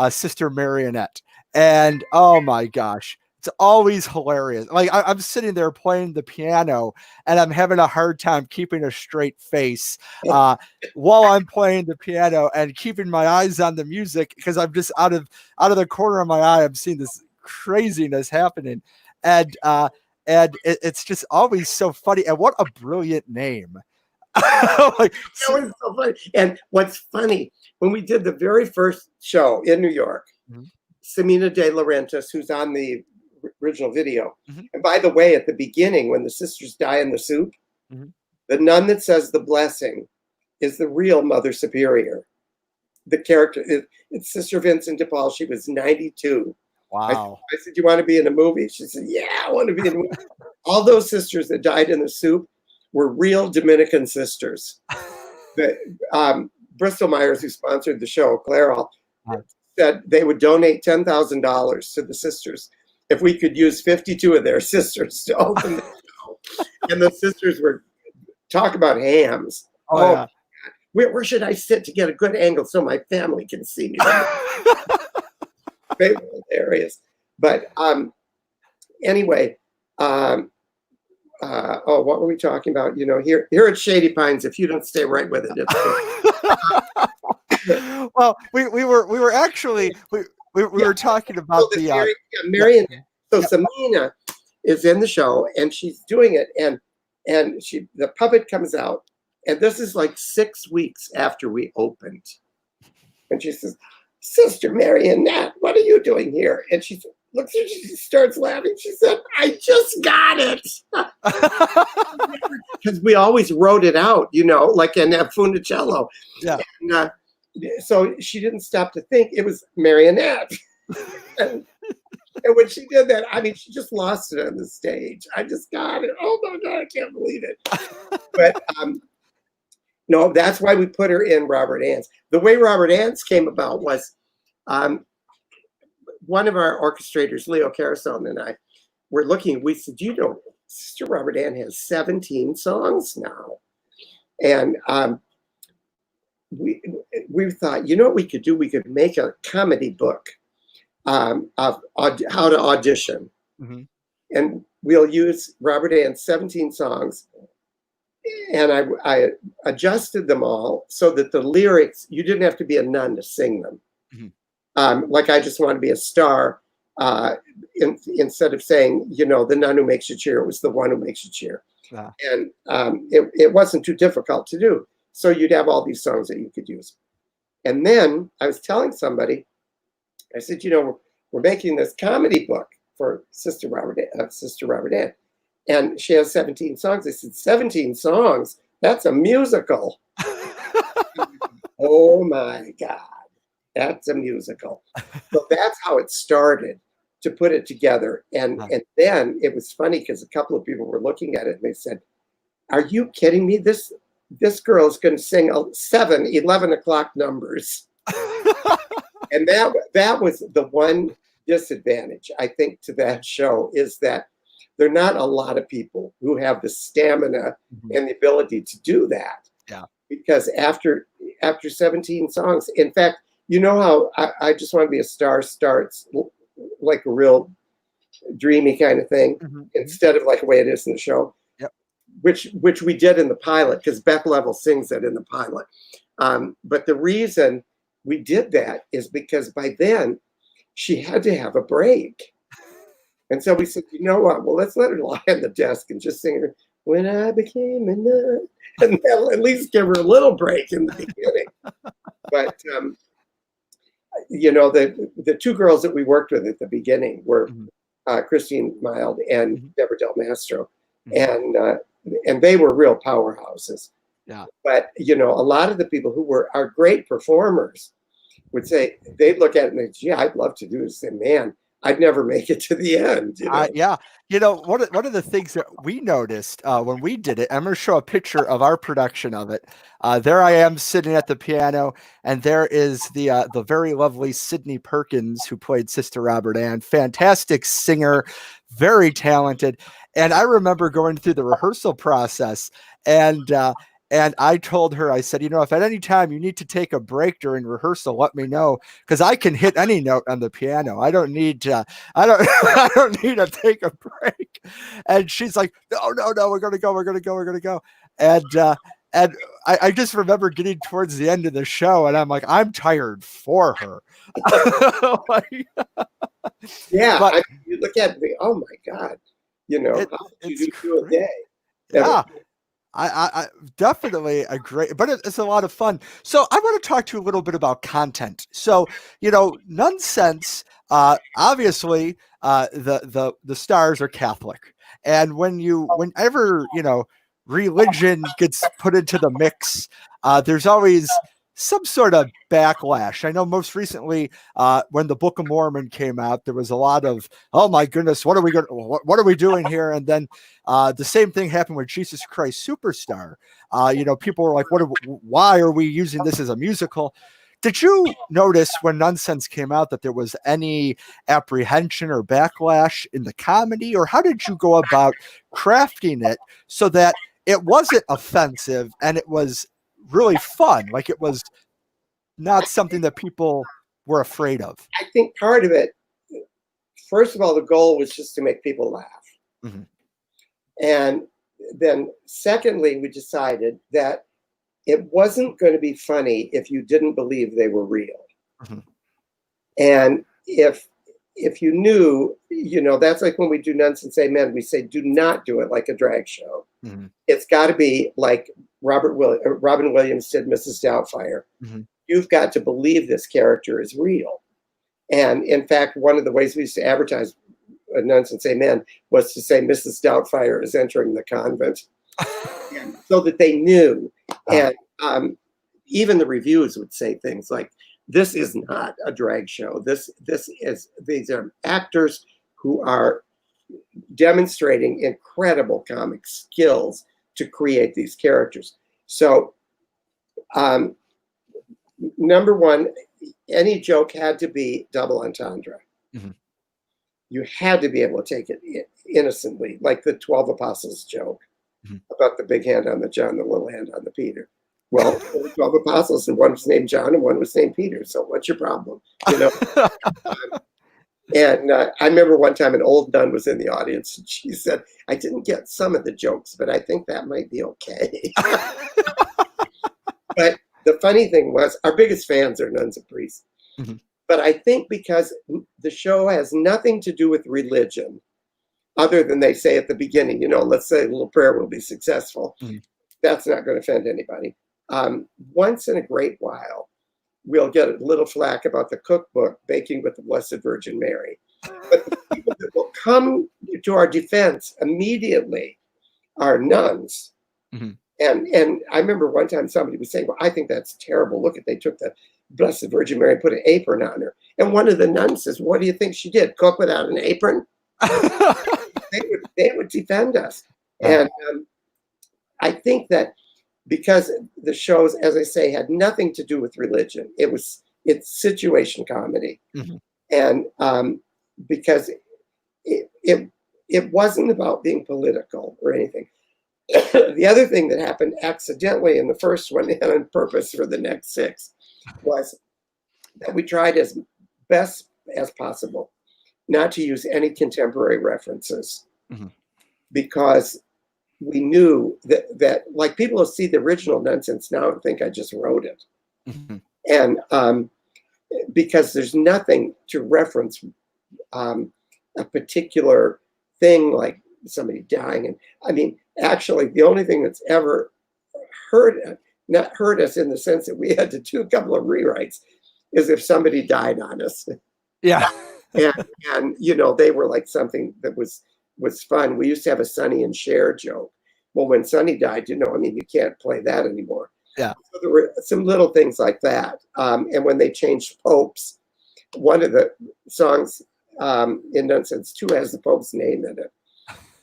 Sister Marionette. And oh my gosh, it's always hilarious. Like I'm sitting there playing the piano, and I'm having a hard time keeping a straight face while I'm playing the piano and keeping my eyes on the music, because I'm just out of the corner of my eye, I'm seeing this craziness happening, and it's just always so funny. And what a brilliant name!
That was so funny. And what's funny, when we did the very first show in New York, Semina De Laurentiis, who's on the original video. And by the way, at the beginning, when the sisters die in the soup, the nun that says the blessing is the real Mother Superior. The character, it's Sister Vincent de Paul. She was 92.
Wow.
I said, do you want to be in a movie? She said, yeah, I want to be in a movie. All those sisters that died in the soup were real Dominican sisters. Bristol Myers, who sponsored the show, Clairol, said they would donate $10,000 to the sisters if we could use 52 of their sisters to open the show. And the sisters were talk about hams. God. Where should I sit to get a good angle so my family can see me? They were hilarious. But anyway, what were we talking about? Here at Shady Pines, if you don't stay right with it, it's
well, we were actually we were talking about
Marion. So Semina is in the show, and she's doing it, and the puppet comes out, and this is like 6 weeks after we opened, and she says, Sister Marionette, what are you doing here? And she looks at her, she starts laughing. She said, I just got it. Because we always wrote it out, like in Funicello.
Yeah.
And, so she didn't stop to think it was Marionette. and when she did that, she just lost it on the stage. I just got it. Oh my God, I can't believe it. But no, that's why we put her in Robert Ann's. The way Robert Ann's came about was one of our orchestrators, Leo Carasone, and I were looking. We said, Sister Robert Ann has 17 songs now. And we thought, you know what we could do? We could make a comedy book of how to audition.
Mm-hmm.
And we'll use Robert Ann's 17 songs. And I adjusted them all so that the lyrics, you didn't have to be a nun to sing them.
Mm-hmm.
Like I just want to be a star. Instead of saying, you know, the nun who makes you cheer, it was the one who makes you cheer.
Yeah.
And it wasn't too difficult to do. So you'd have all these songs that you could use. And then I was telling somebody, I said, you know, we're making this comedy book for Sister Robert Ann. And she has 17 songs. I said, 17 songs? That's a musical. Oh my God, that's a musical. So that's how it started, to put it together. And then it was funny because a couple of people were looking at it and they said, are you kidding me? This girl is going to sing 11 o'clock numbers. And that was the one disadvantage, I think, to that show, is that there are not a lot of people who have the stamina and the ability to do that.
Yeah.
Because after 17 songs, in fact, you know how I Just Want to Be a Star starts like a real dreamy kind of thing, instead of like the way it is in the show.
Yep.
Which we did in the pilot, because Beth Level sings it in the pilot. But the reason we did that is because by then she had to have a break. And so we said, you know what? Well, let's let her lie on the desk and just sing her, When I Became a Nun. And that'll at least give her a little break in the beginning. But, you know, the two girls that we worked with at the beginning were Christine Mild and Deborah Del Mastro. And they were real powerhouses.
Yeah.
But, you know, a lot of the people who are great performers would say, they'd look at it and they'd, gee, I'd love to do this. And man, I'd never make it to the end. You know?
Yeah. You know, one of the things that we noticed when we did it, I'm going to show a picture of our production of it. There I am sitting at the piano, and there is the very lovely Sydney Perkins, who played Sister Robert Ann. Fantastic singer, very talented. And I remember going through the rehearsal process, and I told her, I said, you know, if at any time you need to take a break during rehearsal, let me know, because I can hit any note on the piano. I don't need to take a break. And she's like, no, we're gonna go. And I just remember getting towards the end of the show, and I'm like, I'm tired for her. Like,
yeah,
but
you look at me, oh my God, you know, how much you do a day?
Yeah. I definitely agree, but it's a lot of fun. So I want to talk to you a little bit about content. So, you know, Nunsense, obviously, the stars are Catholic, and whenever, you know, religion gets put into the mix, there's always some sort of backlash. I know most recently, when the Book of Mormon came out, there was a lot of, oh my goodness, what are we doing here? And then the same thing happened with Jesus Christ Superstar. You know, people were like, why are we using this as a musical? Did you notice when Nunsense came out that there was any apprehension or backlash in the comedy, or how did you go about crafting it so that it wasn't offensive and it was really fun, like it was not something that people were afraid of?
I think part of it, first of all, the goal was just to make people laugh. And then secondly, we decided that it wasn't going to be funny if you didn't believe they were real. And if you knew, you know, that's like when we do Nunsense Amen, we say, do not do it like a drag show. It's got to be like Robin Williams did Mrs. Doubtfire. You've got to believe this character is real. And in fact, one of the ways we used to advertise Nunsense Amen was to say Mrs. Doubtfire is entering the convent, so that they knew. And even the reviews would say things like, this is not a drag show. These are actors who are demonstrating incredible comic skills to create these characters. So, number one, any joke had to be double entendre. You had to be able to take it innocently, like the 12 Apostles joke about the big hand on the John, the little hand on the Peter. Well, there were 12 apostles, and one was named John and one was named Peter. So what's your problem? You know? And I remember one time an old nun was in the audience, and she said, I didn't get some of the jokes, but I think that might be okay. But the funny thing was, our biggest fans are nuns and priests.
Mm-hmm.
But I think because the show has nothing to do with religion, other than they say at the beginning, you know, let's say a little prayer will be successful. Mm-hmm. That's not going to offend anybody. Once in a great while, we'll get a little flack about the cookbook, Baking with the Blessed Virgin Mary. But the people that will come to our defense immediately are nuns. Mm-hmm. And I remember one time somebody was saying, well, I think that's terrible. Look, they took the Blessed Virgin Mary and put an apron on her. And one of the nuns says, what do you think she did? Cook without an apron? they would defend us. And I think that because the shows, as I say, had nothing to do with religion, it's situation comedy. Mm-hmm. And because it wasn't about being political or anything. The other thing that happened accidentally in the first one and on purpose for the next 6 was that we tried as best as possible not to use any contemporary references. Mm-hmm. Because we knew that like people will see the original Nunsense now and think I just wrote it. Mm-hmm. And because there's nothing to reference a particular thing like somebody dying. And I mean, actually, the only thing that's ever not hurt us in the sense that we had to do a couple of rewrites is if somebody died on us.
Yeah.
and you know, they were like something that was fun. We used to have a Sonny and Cher joke. Well, when Sonny died, you know, I mean, you can't play that anymore. Yeah. So there were some little things like that. And when they changed popes, one of the songs in Nunsense 2 has the Pope's name in it.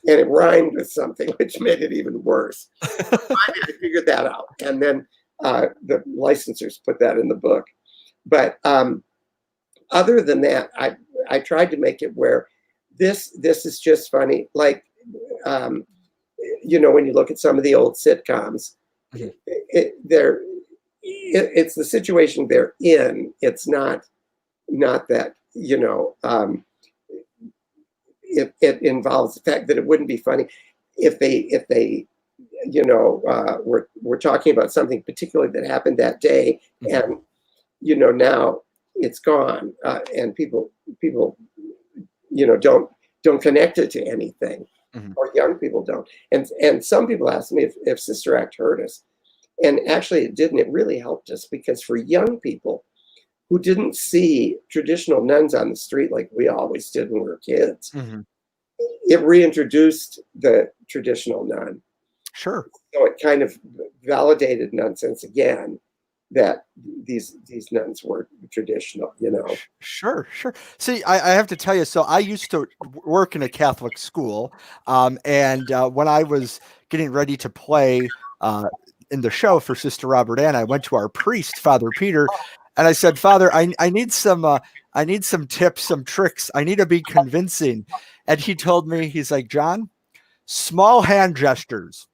And it rhymed with something, which made it even worse. I figured that out. And then the licensors put that in the book. But other than that, I tried to make it where this is just funny. Like, you know, when you look at some of the old sitcoms, mm-hmm. It's the situation they're in. It's not that, you know, it involves the fact that it wouldn't be funny if they you know, we're talking about something particularly that happened that day, mm-hmm. and you know, now it's gone, and people you know don't connect it to anything, mm-hmm. or young people don't, and some people ask me if Sister Act hurt us, and actually it didn't. It really helped us, because for young people who didn't see traditional nuns on the street like we always did when we were kids, mm-hmm. it reintroduced the traditional nun. Sure. So it kind of validated Nunsense again, that these nuns were traditional, you know.
Sure. See, I have to tell you, so I used to work in a Catholic school, and when I was getting ready to play in the show for Sister Robert Ann, I went to our priest, Father Peter, and I said, Father, I need some tips, some tricks. I need to be convincing. And he told me, he's like, John, small hand gestures.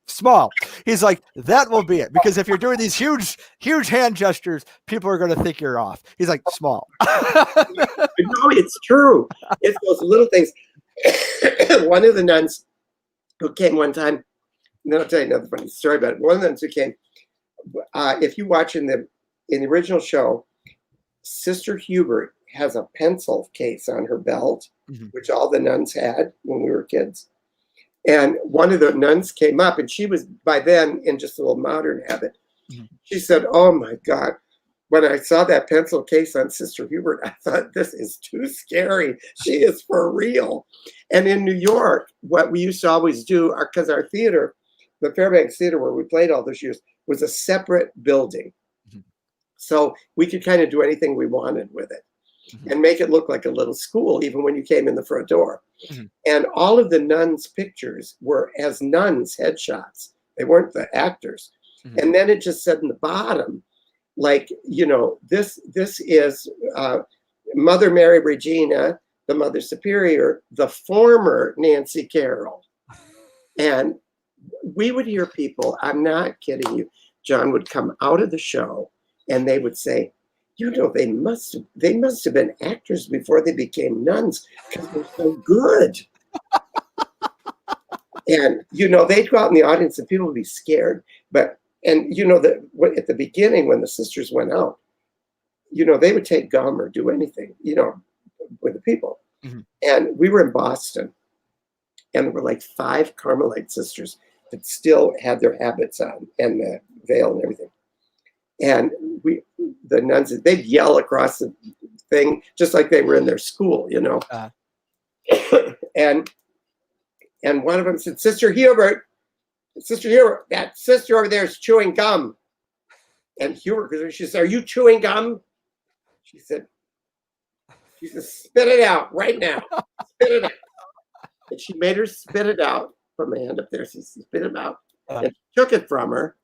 Small. He's like, that will be it. Because if you're doing these huge hand gestures, people are going to think you're off. He's like, small.
No, it's true. It's those little things. One of the nuns who came one time, and then I'll tell you another funny story about it. One of the nuns who came, if you watch in the original show, Sister Hubert has a pencil case on her belt, mm-hmm. which all the nuns had when we were kids. And one of the nuns came up, and she was by then in just a little modern habit. Mm-hmm. She said, oh my God, when I saw that pencil case on Sister Hubert, I thought, this is too scary. She is for real. And in New York, what we used to always do, because our theater, the Fairbanks Theater where we played all those years, was a separate building. Mm-hmm. So we could kind of do anything we wanted with it, mm-hmm. and make it look like a little school, even when you came in the front door. Mm-hmm. And all of the nuns' pictures were as nuns' headshots. They weren't the actors. Mm-hmm. And then it just said in the bottom, like, you know, this is Mother Mary Regina, the Mother Superior, the former Nancy Carroll. And we would hear people, I'm not kidding you, John, would come out of the show and they would say, you know, they must have been actors before they became nuns because they're so good. And, you know, they'd go out in the audience and people would be scared. And, you know, at the beginning when the sisters went out, you know, they would take gum or do anything, you know, with the people. Mm-hmm. And we were in Boston and there were like 5 Carmelite sisters that still had their habits on and the veil and everything. And the nuns, they'd yell across the thing just like they were in their school, you know. And one of them said, Sister Hubert, that sister over there is chewing gum. And Hubert, she said, are you chewing gum? She said, spit it out right now. Spit it out. And she made her spit it out from the hand up there. She spit it out and took it from her.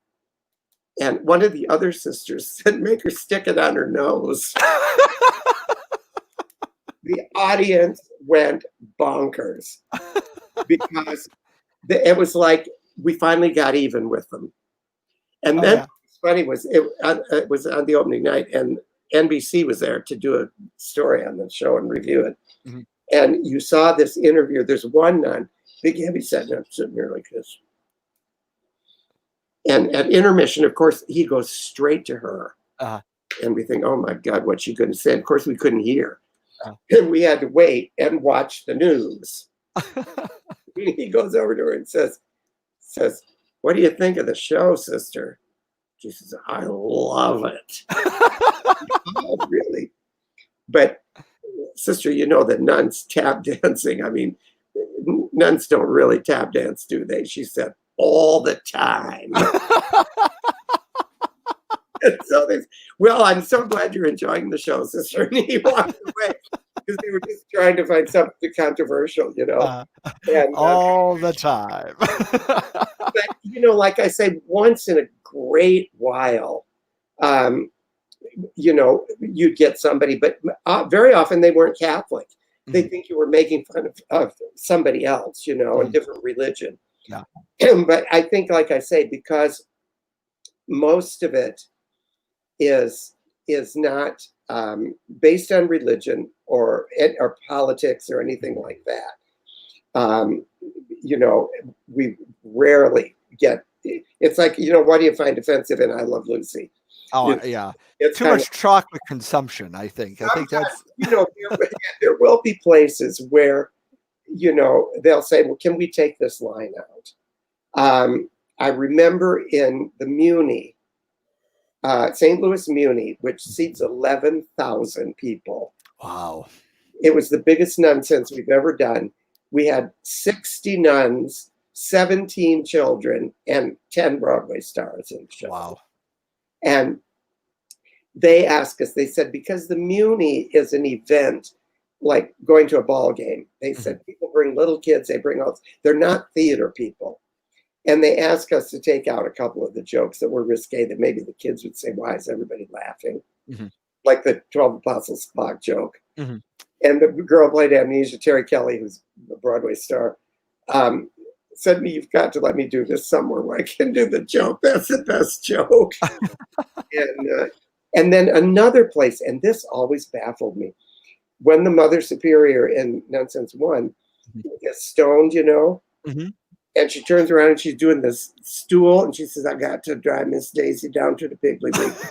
And one of the other sisters said, make her stick it on her nose. The audience went bonkers because it was like we finally got even with them. And then what's funny was it was on the opening night and NBC was there to do a story on the show and review it. Mm-hmm. And you saw this interview. There's one nun, big heavy set nun, sitting there like this. And at intermission, of course, he goes straight to her. And we think, oh my God, what's she going to say? Of course, we couldn't hear. And we had to wait and watch the news. He goes over to her and says, what do you think of the show, sister? She says, I love it. Oh, really? But sister, you know that nuns tap dancing. I mean, nuns don't really tap dance, do they? She said, all the time. And so well, I'm so glad you're enjoying the show, sister. And he walked away because they were just trying to find something controversial, you know. And,
all the time.
But, you know, like I say, once in a great while, you know, you'd get somebody, but very often they weren't Catholic. Mm-hmm. They think you were making fun of somebody else, you know, a different religion.
Yeah.
But I think, like I say, because most of it is not based on religion or politics or anything like that. You know, we rarely get. It's like, you know, what do you find offensive in I Love Lucy?
Oh, yeah. It's too much chocolate consumption, I think. I think that's,
you know, there will be places where, you know, they'll say, well, can we take this line out? I remember in the Muni, St. Louis Muni, which seats 11,000 people.
Wow.
It was the biggest Nunsense we've ever done. We had 60 nuns, 17 children, and 10 Broadway stars in the show.
Wow.
And they asked us, they said, because the Muni is an event like going to a ball game. They said, people bring little kids, they bring all, they're not theater people. And they asked us to take out a couple of the jokes that were risque that maybe the kids would say, why is everybody laughing? Mm-hmm. Like the 12 Apostles clock joke. Mm-hmm. And the girl who played Amnesia, Terry Kelly, who's a Broadway star, said to me, you've got to let me do this somewhere where I can do the joke. That's the best joke. And then another place, and this always baffled me, when the Mother Superior in Nunsense 1 gets stoned, you know, and she turns around and she's doing this stool and she says, I got to drive Miss Daisy down to the Piggly Wiggly.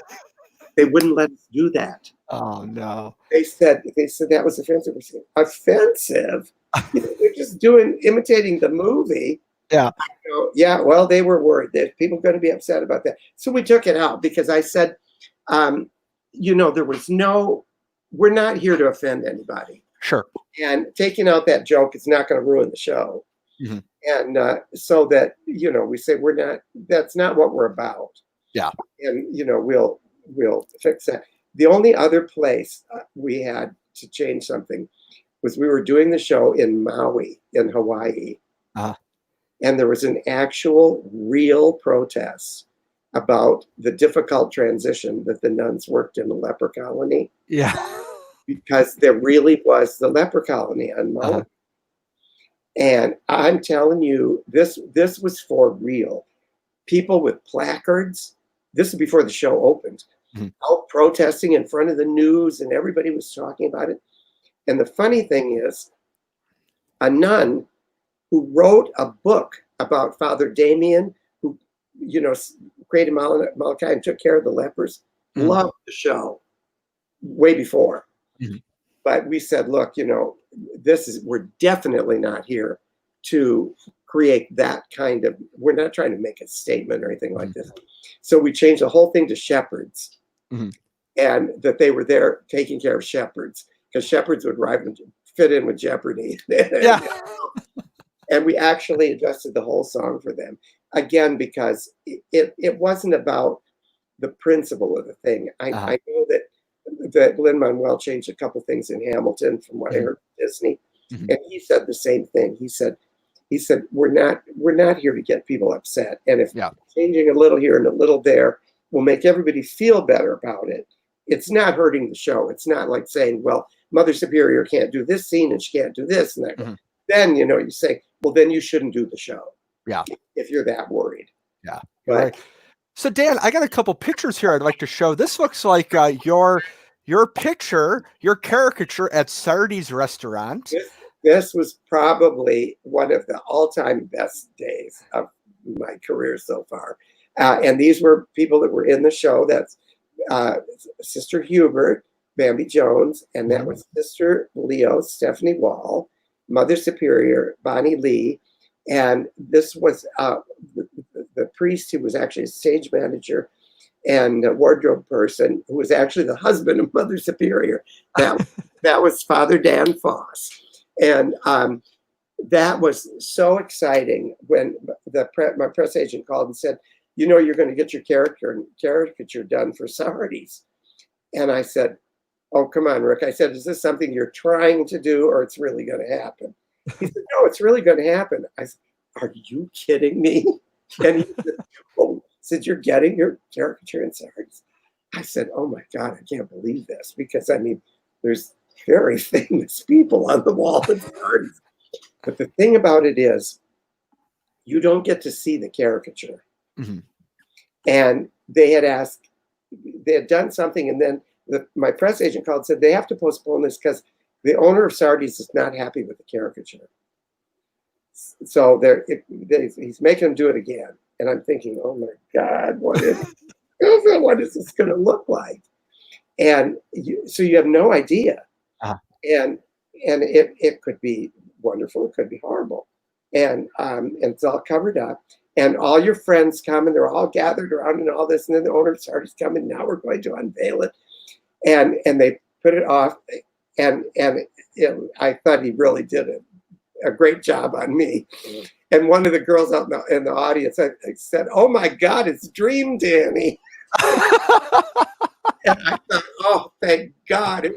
They wouldn't let us do that.
Oh, no.
They said that was offensive. We said, offensive? You know, they're just imitating the movie.
Yeah.
Yeah, well, they were worried that people are going to be upset about that. So we took it out because I said, you know, we're not here to offend anybody.
Sure.
And taking out that joke is not going to ruin the show. Mm-hmm. And so that, you know, we say that's not what we're about.
Yeah.
And, you know, we'll fix that. The only other place we had to change something was we were doing the show in Maui in Hawaii. And there was an actual real protest about the difficult transition that the nuns worked in the leper colony.
Yeah.
Because there really was the leper colony on Maui. And I'm telling you, this was for real. People with placards This is before the show opened, out protesting in front of the news, and everybody was talking about it. And the funny thing is, a nun who wrote a book about Father Damien, who, created Malachi and took care of the lepers, loved the show way before. But we said, look, we're definitely not here to create that kind of, we're not trying to make a statement or anything like this. So we changed the whole thing to shepherds, and that they were there taking care of shepherds, because shepherds would arrive and fit in with Jeopardy.
Yeah.
And we actually adjusted the whole song for them, again, because it wasn't about the principle of the thing. I know that Lin-Manuel changed a couple things in Hamilton from what I heard from Disney, and he said the same thing. He said we're not here to get people upset, and if changing a little here and a little there will make everybody feel better about it, it's not hurting the show. It's not like saying, well, Mother Superior can't do this scene and she can't do this and that. Then you say, well, then you shouldn't do the show.
Yeah,
if you're that worried.
Yeah,
but.
right. So Dan, I got a couple pictures here I'd like to show. This looks like your picture, your caricature at Sardi's restaurant.
This was probably one of the all-time best days of my career so far. And these were people that were in the show. That's Sister Hubert, Bambi Jones, and that was Sister Leo, Stephanie Wall, Mother Superior, Bonnie Lee, and this was the priest who was actually a stage manager and a wardrobe person, who was actually the husband of Mother Superior. That was Father Dan Foss. And that was so exciting when my press agent called and said, you're going to get your caricature done for Sardi's. And I said, oh, come on, Rick. I said, is this something you're trying to do or it's really going to happen? He said, no, it's really going to happen. I said, are you kidding me? And he said, you're getting your caricature in Sardi's? I said, oh my God, I can't believe this, because there's very famous people on the wall at Sardi's. But the thing about it is, you don't get to see the caricature. And they had done something, and then my press agent called and said, they have to postpone this because the owner of Sardi's is not happy with the caricature. So he's making them do it again. And I'm thinking, oh my God, what is this going to look like? And so you have no idea. And it could be wonderful, it could be horrible. And it's all covered up. And all your friends come, and they're all gathered around and all this. And then the owner of Sardi's coming. Now we're going to unveil it. And they put it off. And I thought he really did a great job on me. And one of the girls out in the audience, I said, oh my God, it's Dream Danny. And I thought, oh, thank God, it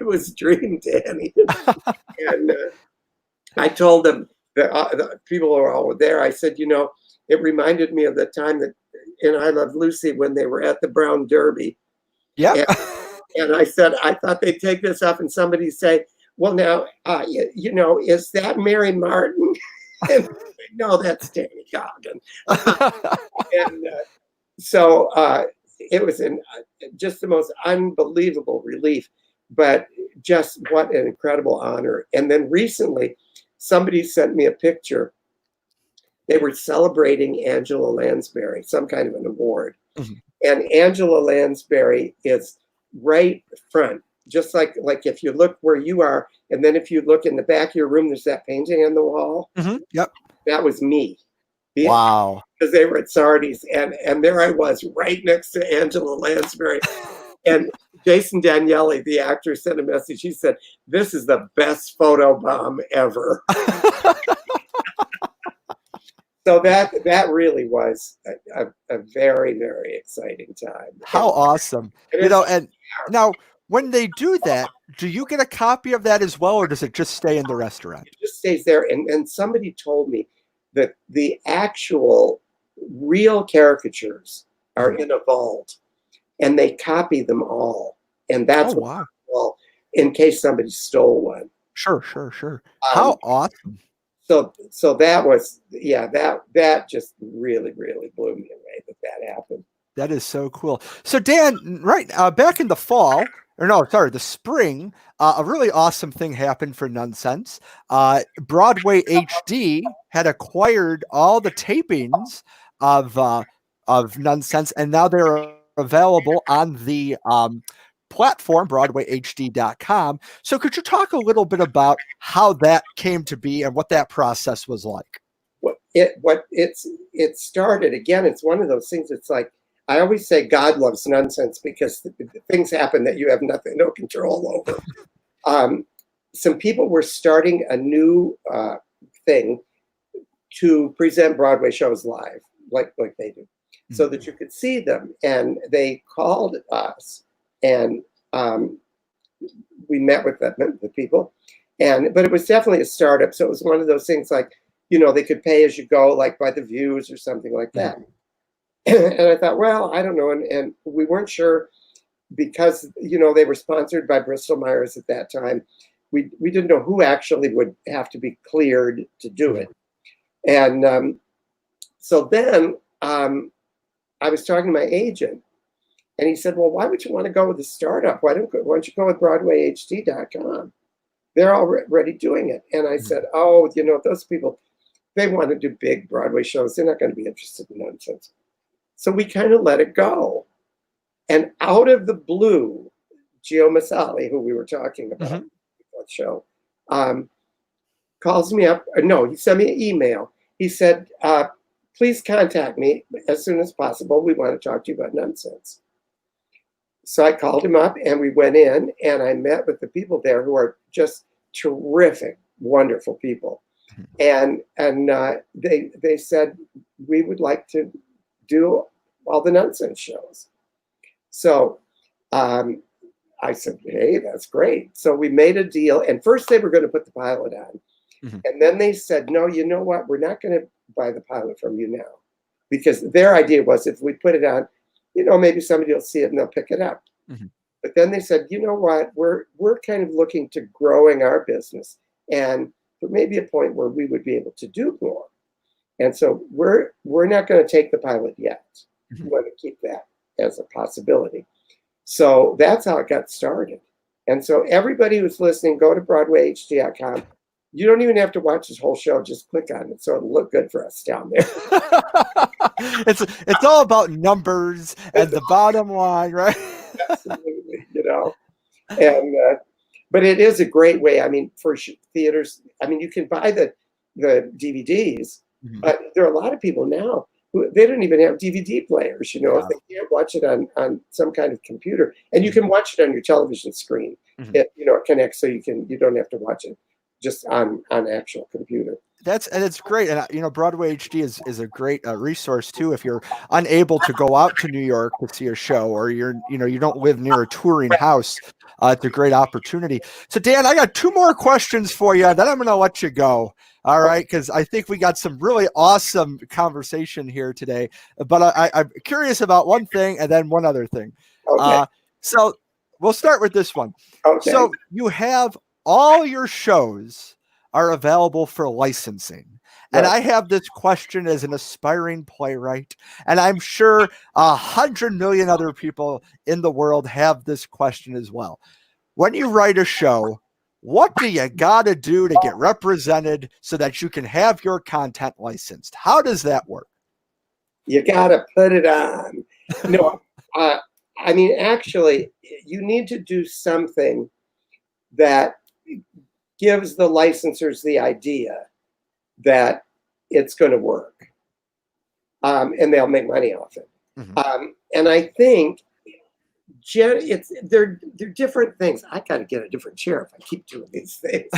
was Dream Danny. And I told them, the people who were all there, I said, it reminded me of the time that in I Love Lucy, when they were at the Brown Derby.
Yeah.
And I said, I thought they'd take this off and somebody say, well, now, is that Mary Martin? And, no, that's Danny Goggin. And so it was just the most unbelievable relief, but just what an incredible honor. And then recently, somebody sent me a picture. They were celebrating Angela Lansbury, some kind of an award. And Angela Lansbury is right front, just like if you look where you are, and then if you look in the back of your room, there's that painting on the wall.
Yep.
That was me.
Wow.
Because they were at Sardi's, and there I was right next to Angela Lansbury. And Jason Daniele, the actor, sent a message. He said, this is the best photo bomb ever. So that really was a very, very exciting time.
How awesome. And now when they do that, do you get a copy of that as well, or does it just stay in the restaurant?
It just stays there. And somebody told me that the actual real caricatures are in a vault, and they copy them all. And that's well, in case somebody stole one.
Sure. How awesome.
So that was, that just really, really blew me away that happened.
That is so cool. So Dan, right, back in the fall, or no, sorry, the spring, a really awesome thing happened for Nunsense. Broadway HD had acquired all the tapings of Nunsense, and now they're available on the platform BroadwayHD.com. So could you talk a little bit about how that came to be and what that process was like?
It started again. It's one of those things. It's like I always say, God loves nonsense because the things happen that you have no control over. Some people were starting a new thing to present Broadway shows live, like they do, so that you could see them. And they called us, and we met with the people, but it was definitely a startup. So it was one of those things like, they could pay as you go, like by the views or something like that. And I thought, well, I don't know. And we weren't sure because, they were sponsored by Bristol Myers at that time. We didn't know who actually would have to be cleared to do it. And so then I was talking to my agent, and he said, well, why would you want to go with a startup? Why don't you go with BroadwayHD.com? They're already doing it. And I said, oh, those people, they want to do big Broadway shows. They're not going to be interested in nonsense. So we kind of let it go. And out of the blue, Gio Masali, who we were talking about on the show, calls me up. No, he sent me an email. He said, please contact me as soon as possible. We want to talk to you about Nunsense. So I called him up, and we went in, and I met with the people there who are just terrific, wonderful people. And they said, we would like to do all the Nunsense shows. So I said, hey, that's great. So we made a deal. And first they were going to put the pilot on. And then they said, no, you know what? We're not going to buy the pilot from you now. Because their idea was if we put it on, maybe somebody will see it and they'll pick it up. But then they said, you know what? We're kind of looking to growing our business. And there may be a point where we would be able to do more. And so we're not going to take the pilot yet. We want to keep that as a possibility. So that's how it got started. And so everybody who's listening, go to BroadwayHD.com. You don't even have to watch this whole show. Just click on it so it'll look good for us down there.
It's all about numbers and the bottom line, right?
Absolutely, And but it is a great way. I mean, for theaters, you can buy the DVDs, but there are a lot of people now who they don't even have DVD players. If they can't watch it on some kind of computer, and you can watch it on your television screen. It connects so you don't have to watch it just on actual computer.
It's great. And, Broadway HD is a great resource too. If you're unable to go out to New York to see a show, or you don't live near a touring house, it's a great opportunity. So Dan, I got two more questions for you, then I'm going to let you go. All right. Cause I think we got some really awesome conversation here today, but I'm curious about one thing and then one other thing.
Okay.
So we'll start with this one.
Okay.
So you have all your shows are available for licensing. And I have this question as an aspiring playwright, and I'm sure 100 million other people in the world have this question as well. When you write a show, what do you got to do to get represented so that you can have your content licensed? How does that work?
You got to put it on. No, actually, you need to do something that gives the licensors the idea that it's going to work, and they'll make money off it. And I think they're different things. I got to get a different chair if I keep doing these things.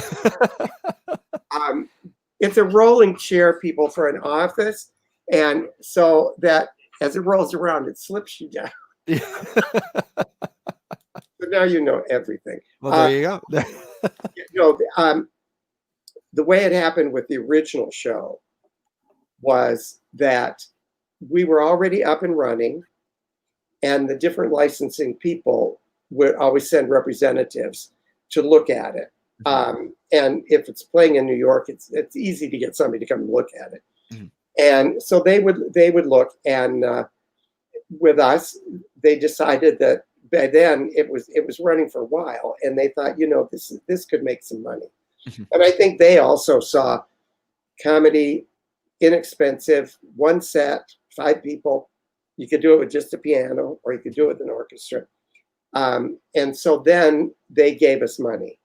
It's a rolling chair, people, for an office, and so that as it rolls around, it slips you down. So now you know everything.
Well, there you go.
The way it happened with the original show was that we were already up and running, and the different licensing people would always send representatives to look at it. And if it's playing in New York, it's easy to get somebody to come and look at it. And so they would look, and with us, they decided that by then it was running for a while, and they thought, this could make some money. And I think they also saw comedy, inexpensive, one set, 5 people. You could do it with just a piano, or you could do it with an orchestra. And so then they gave us money.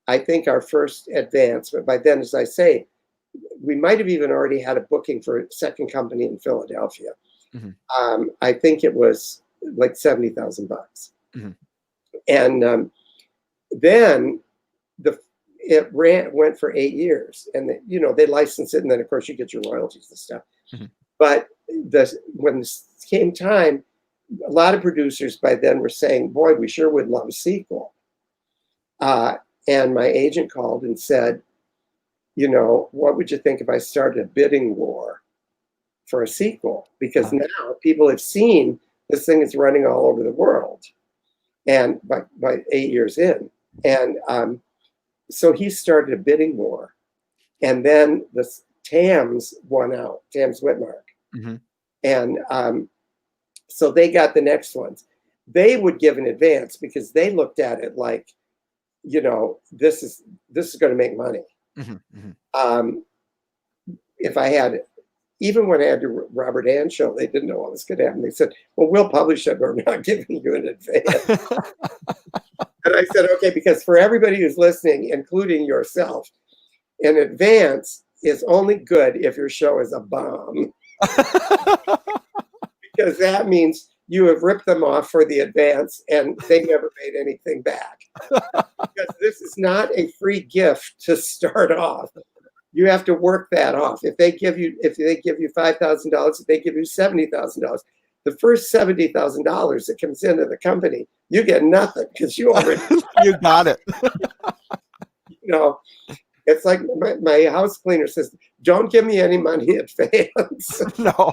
I think our first advance, but by then, as I say, we might have even already had a booking for a second company in Philadelphia. I think it was like $70,000. And then it went for 8 years, and they licensed it, and then of course you get your royalties and stuff. But when it came time, a lot of producers by then were saying, boy, we sure would love a sequel. And my agent called and said, what would you think if I started a bidding war for a sequel? Because now people have seen this thing is running all over the world, and by 8 years in. And so he started a bidding war, and then the Tams won out, Tams Whitmark. And so they got the next ones. They would give an advance because they looked at it like, this is going to make money. If I had, even when I had the Robert Ann show, they didn't know what was going to happen. They said, well, we'll publish it, but we're not giving you an advance. And I said, okay, because for everybody who's listening, including yourself, an advance is only good if your show is a bomb. Because that means you have ripped them off for the advance and they never made anything back. Because this is not a free gift to start off. You have to work that off. If they give you $5,000, if they give you $70,000, the first $70,000 that comes into the company, you get nothing because you already
you got it.
It's like my house cleaner says, don't give me any money in advance.
No.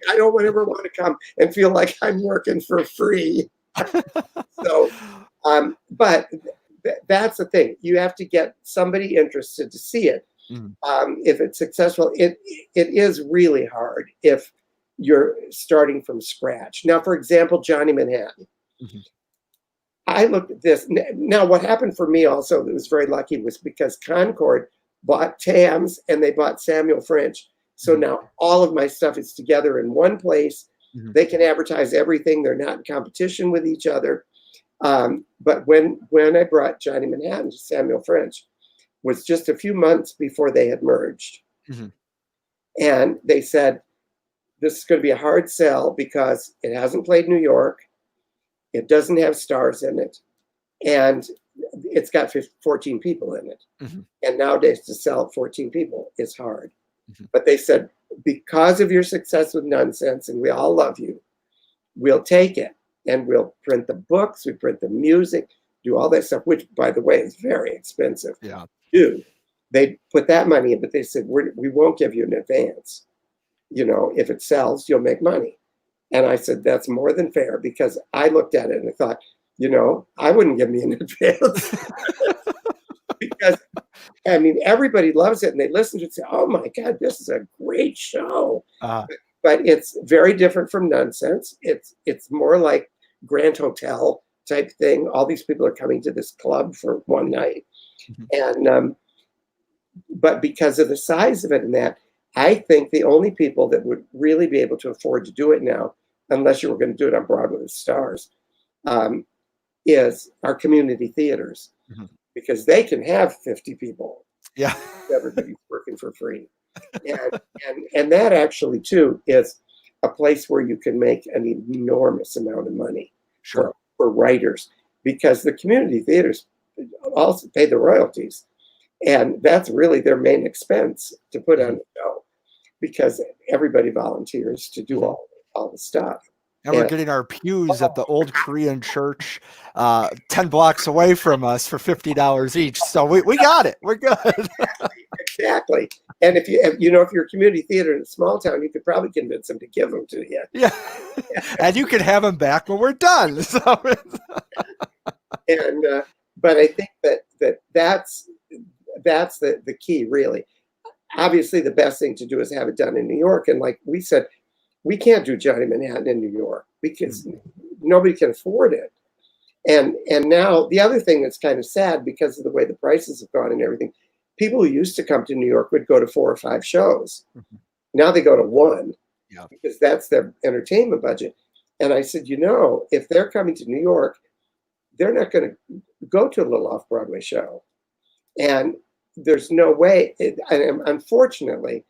I don't ever want to come and feel like I'm working for free. So, but that's the thing. You have to get somebody interested to see it. If it's successful, it is really hard if you're starting from scratch. Now, for example, Johnny Manhattan. I looked at this. Now, what happened for me also that was very lucky was because Concord bought Tams and they bought Samuel French. So now all of my stuff is together in one place. They can advertise everything. They're not in competition with each other. But when I brought Johnny Manhattan to Samuel French, was just a few months before they had merged. And they said, this is going to be a hard sell because it hasn't played New York. It doesn't have stars in it, and it's got 14 people in it. And nowadays to sell 14 people is hard. But they said, because of your success with Nunsense, and we all love you, we'll take it, and we'll print the books, we print the music, do all that stuff, which, by the way, is very expensive. They put that money in, but they said, we won't give you an advance. If it sells, you'll make money. And I said, that's more than fair, because I looked at it and I thought, I wouldn't give me an advance. Because, everybody loves it and they listen to it and say, oh my God, this is a great show. But it's very different from Nunsense. It's more like Grand Hotel type thing. All these people are coming to this club for one night. And, but because of the size of it and that, I think the only people that would really be able to afford to do it now, unless you were going to do it on Broadway with stars, is our community theaters, because they can have 50 people. Everybody's working for free. And that actually, too, is a place where you can make an enormous amount of money for writers, because the community theaters also pay the royalties. And that's really their main expense to put on the show, because everybody volunteers to do all the stuff.
And we're getting our pews at the old Korean church 10 blocks away from us for $50 each. So we got it. We're good.
Exactly. And if you're a community theater in a small town, you could probably convince them to give them to you.
And you can have them back when we're done. So
and but I think that's the key, really. Obviously, the best thing to do is have it done in New York. And like we said, we can't do Johnny Manhattan in New York because nobody can afford it. And now the other thing that's kind of sad, because of the way the prices have gone and everything, people who used to come to New York would go to 4 or 5 shows. Now they go to 1 because that's their entertainment budget. And I said, if they're coming to New York, they're not going to go to a little off-Broadway show. And there's no way. And unfortunately,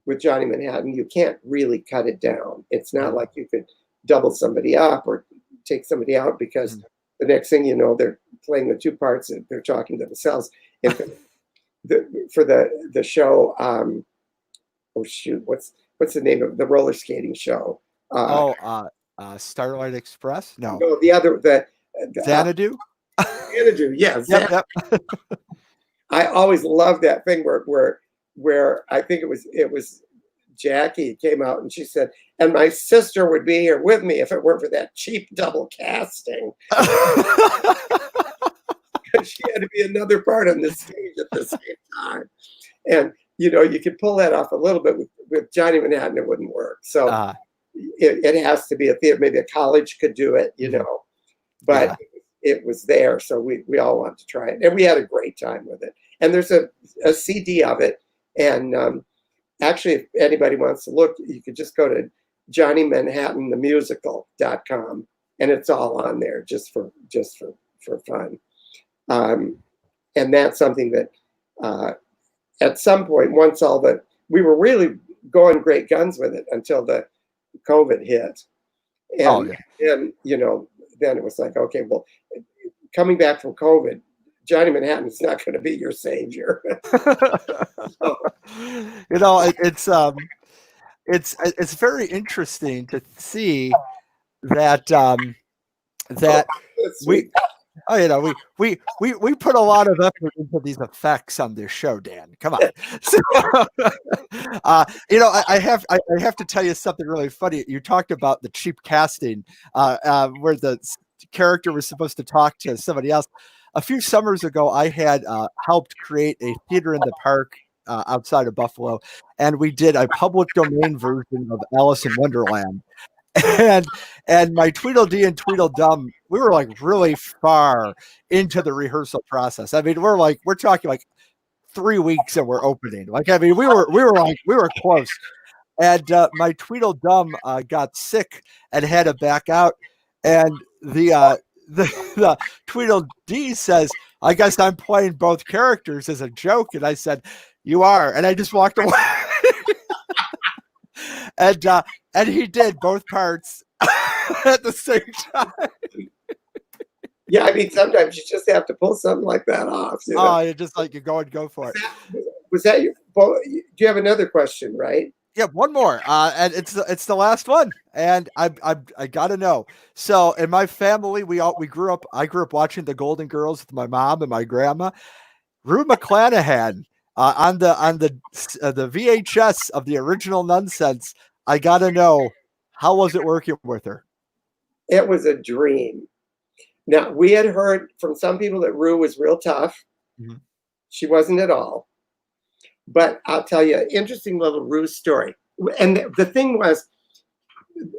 with Johnny Manhattan, you can't really cut it down. It's not like you could double somebody up or take somebody out, because the next thing you know, they're playing the 2 parts and they're talking to themselves. And for the show, oh shoot, what's the name of the roller skating show?
Starlight Express? No,
the other, the
Xanadu.
Xanadu, yeah.
Yep.
I always loved that thing where I think it was Jackie came out and she said, and my sister would be here with me if it weren't for that cheap double casting. She had to be another part on the stage at the same time. And, you could pull that off a little bit with Johnny Manhattan, it wouldn't work. So it has to be a theater. Maybe a college could do it, but it was there. So we all wanted to try it. And we had a great time with it. And there's a CD of it. And actually, if anybody wants to look, you could just go to JohnnyManhattanTheMusical.com, and it's all on there just for fun. And that's something that at some point, we were really going great guns with it until the COVID hit. And, then it was like, okay, well, coming back from COVID, Johnny Manhattan is not going to be your savior.
It's very interesting to see that we put a lot of effort into these effects on this show, Dan. Come on. So, I have to tell you something really funny. You talked about the cheap casting, where the character was supposed to talk to somebody else. A few summers ago, I had helped create a theater in the park outside of Buffalo, and we did a public domain version of Alice in Wonderland. And my Tweedledee and Tweedledum, we were like really far into the rehearsal process. I mean, we're talking like 3 weeks and we're opening. Like, I mean, we were close. And my Tweedledum got sick and had to back out. And the Tweedledee says, "I guess I'm playing both characters as a joke." And I said, "You are." And I just walked away. And he did both parts at the same time.
Yeah, I mean, sometimes you just have to pull something like that off.
You just like you go for it.
Was that your? Do you have another question? Right?
Yeah, one more, and it's the last one, and I gotta know. So in my family, I grew up watching the Golden Girls with my mom and my grandma. Rue McClanahan on the VHS of the original Nunsense. I gotta know, how was it working with her?
It was a dream. Now, we had heard from some people that Rue was real tough. Mm-hmm. She wasn't at all. But I'll tell you an interesting little Rue story. And the thing was,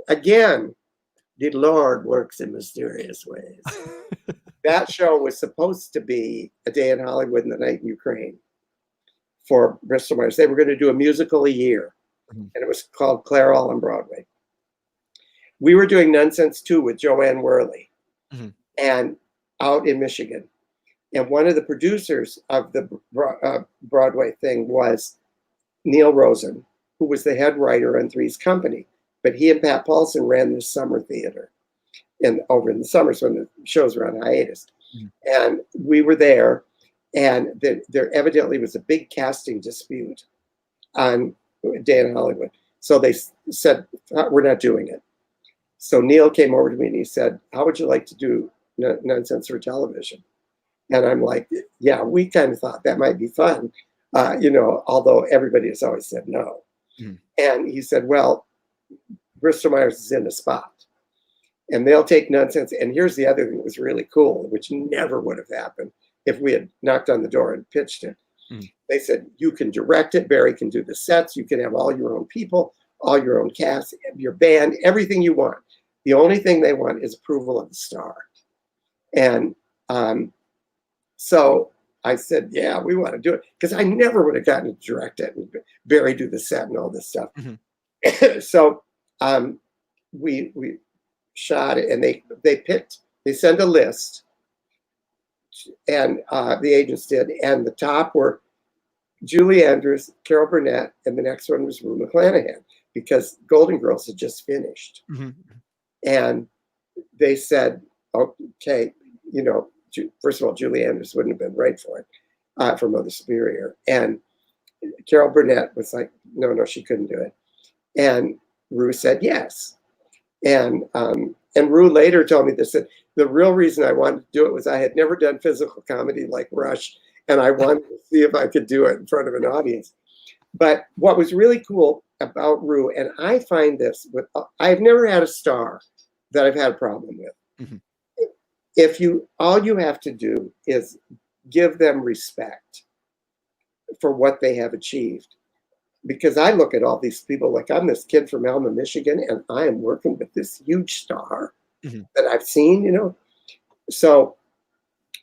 again, the Lord works in mysterious ways. That show was supposed to be A Day in Hollywood and the Night in Ukraine for Bristol Myers. They were going to do a musical a year, and it was called Claire All on Broadway. We were doing Nunsense 2 with Joanne Worley, and out in Michigan. And one of the producers of the Broadway thing was Neil Rosen, who was the head writer on Three's Company. But he and Pat Paulson ran this summer theater over in the summers when the shows were on hiatus. And we were there, and there evidently was a big casting dispute on Day in Hollywood. So they said, "We're not doing it." So Neil came over to me and he said, "How would you like to do Nunsense for television?" And I'm like, "Yeah, we kind of thought that might be fun, although everybody has always said no." And he said, "Well, Bristol Myers is in a spot, and they'll take Nunsense." And here's the other thing that was really cool, which never would have happened if we had knocked on the door and pitched it. They said, "You can direct it. Barry can do the sets. You can have all your own people, all your own cast, your band, everything you want. The only thing they want is approval of the star. And so I said, yeah, we want to do it. Because I never would have gotten to direct it and Barry do the set and all this stuff. Mm-hmm. So we shot it, and they sent a list, and the agents did. And the top were Julie Andrews, Carol Burnett, and the next one was Rue McClanahan, because Golden Girls had just finished. Mm-hmm. And they said, okay, you know, first of all, Julie Andrews wouldn't have been right for it, for Mother Superior. And Carol Burnett was like, no, she couldn't do it. And Rue said yes. And Rue later told me this, that the real reason I wanted to do it was I had never done physical comedy like Rush, and I wanted to see if I could do it in front of an audience. But what was really cool about Rue, and I find this with, I've never had a star that I've had a problem with. Mm-hmm. All you have to do is give them respect for what they have achieved. Because I look at all these people, like I'm this kid from Elma, Michigan, and I am working with this huge star mm-hmm. that I've seen, you know. So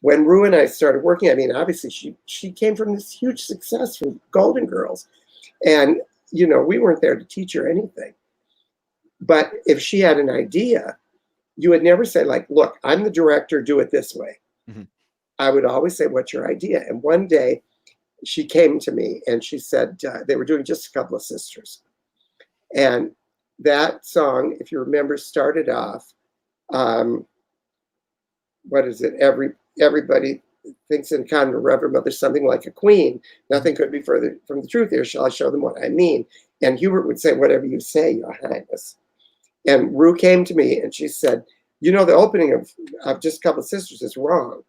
when Rue and I started working, I mean, obviously she came from this huge success from Golden Girls. And, you know, we weren't there to teach her anything. But if she had an idea, you would never say, like, look, I'm the director, do it this way. Mm-hmm. I would always say, what's your idea? And one day she came to me and she said, they were doing Just a Couple of Sisters. And that song, if you remember, started off, what is it? Everybody thinks in kind of Reverend Mother, something like a queen. Nothing could be further from the truth. Here shall I show them what I mean. And Hubert would say, whatever you say, Your Highness. And Rue came to me and she said, you know, the opening of Just a Couple of Sisters is wrong.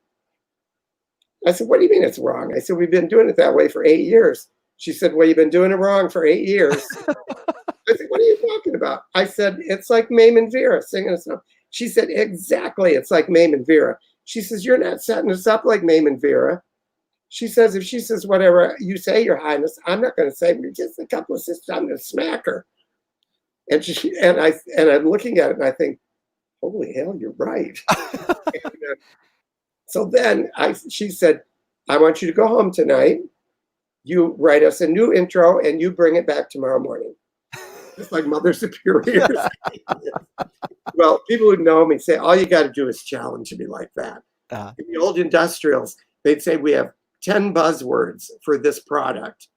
I said, what do you mean it's wrong? I said, we've been doing it that way for 8 years. She said, well, you've been doing it wrong for 8 years. I said, what are you talking about? I said, it's like Mame and Vera singing a song. She said, exactly, it's like Mame and Vera. She says, you're not setting us up like Mame and Vera. She says, if she says whatever you say, Your Highness, I'm not going to say, we're just a couple of sisters. I'm going to smack her. And I'm looking at it and I think, holy hell, you're right. So then she said, I want you to go home tonight. You write us a new intro and you bring it back tomorrow morning. It's like Mother Superior. Well, people who know me say, all you got to do is challenge me like that. In the old industrials, they'd say we have 10 buzzwords for this product,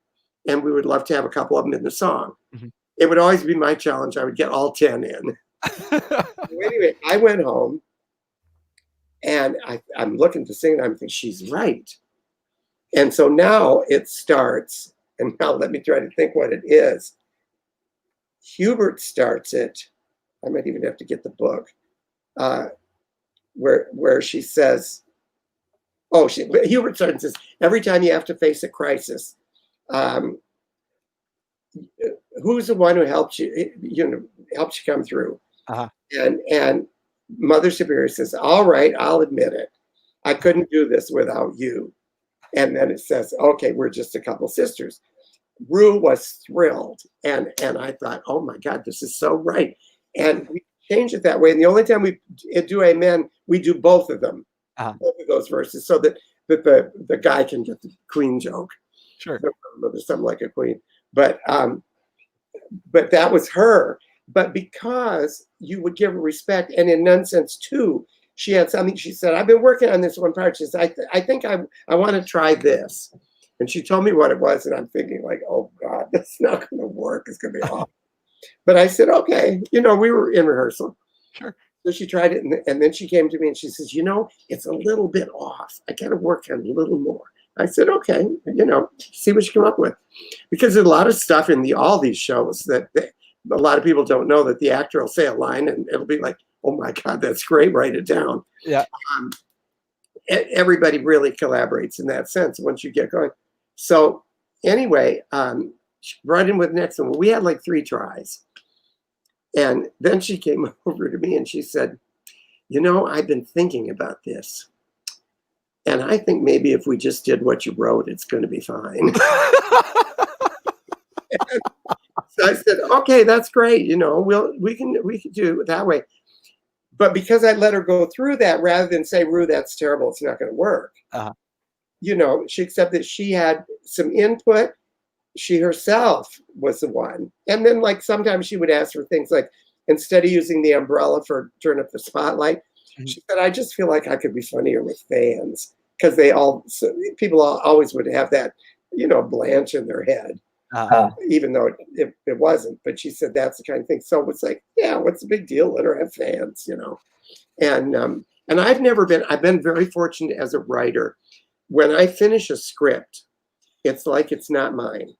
and we would love to have a couple of them in the song. Mm-hmm. It would always be my challenge. I would get all 10 in. So anyway, I went home. And I'm looking to sing, and I'm thinking, she's right. And so now it starts, and now let me try to think what it is. Hubert starts it. I might even have to get the book, where she says, Hubert starts and says, every time you have to face a crisis, who's the one who helps you, helps you come through? Uh-huh. And Mother Superior says, all right, I'll admit it. I couldn't do this without you. And then it says, okay, we're just a couple sisters. Rue was thrilled. And I thought, oh my God, this is so right. And we changed it that way. And the only time we do Amen, we do both of them, both of those verses, so that the guy can get the queen joke. Sure. There's something like a queen. But that was her. But because you would give her respect, and in Nunsense too, she had something. She said, I've been working on this one part. She said, I think I want to try this. And she told me what it was, and I'm thinking like, oh God, that's not going to work. It's going to be awful. But I said, okay. You know, we were in rehearsal. Sure. So she tried it, and then she came to me and she says, you know, it's a little bit off. I got to work on a little more. I said, okay, you know, see what you come up with. Because there's a lot of stuff in all these shows that a lot of people don't know, that the actor will say a line and it'll be like, oh my God, that's great, write it down. Yeah. Everybody really collaborates in that sense once you get going. So anyway, right in with the next one. We had like 3 tries. And then she came over to me and she said, you know, I've been thinking about this. And I think maybe if we just did what you wrote, it's going to be fine. So I said, okay, that's great. We can do it that way. But because I let her go through that, rather than say, Rue, that's terrible, it's not going to work. She accepted she had some input. She herself was the one. And then like sometimes she would ask for things like, instead of using the umbrella for turn up the spotlight, she said, I just feel like I could be funnier with fans. Because people always would have that, Blanche in their head, even though it wasn't. But she said that's the kind of thing. So it's like, yeah, what's the big deal? Let her have fans, And I've been very fortunate as a writer. When I finish a script, it's like it's not mine.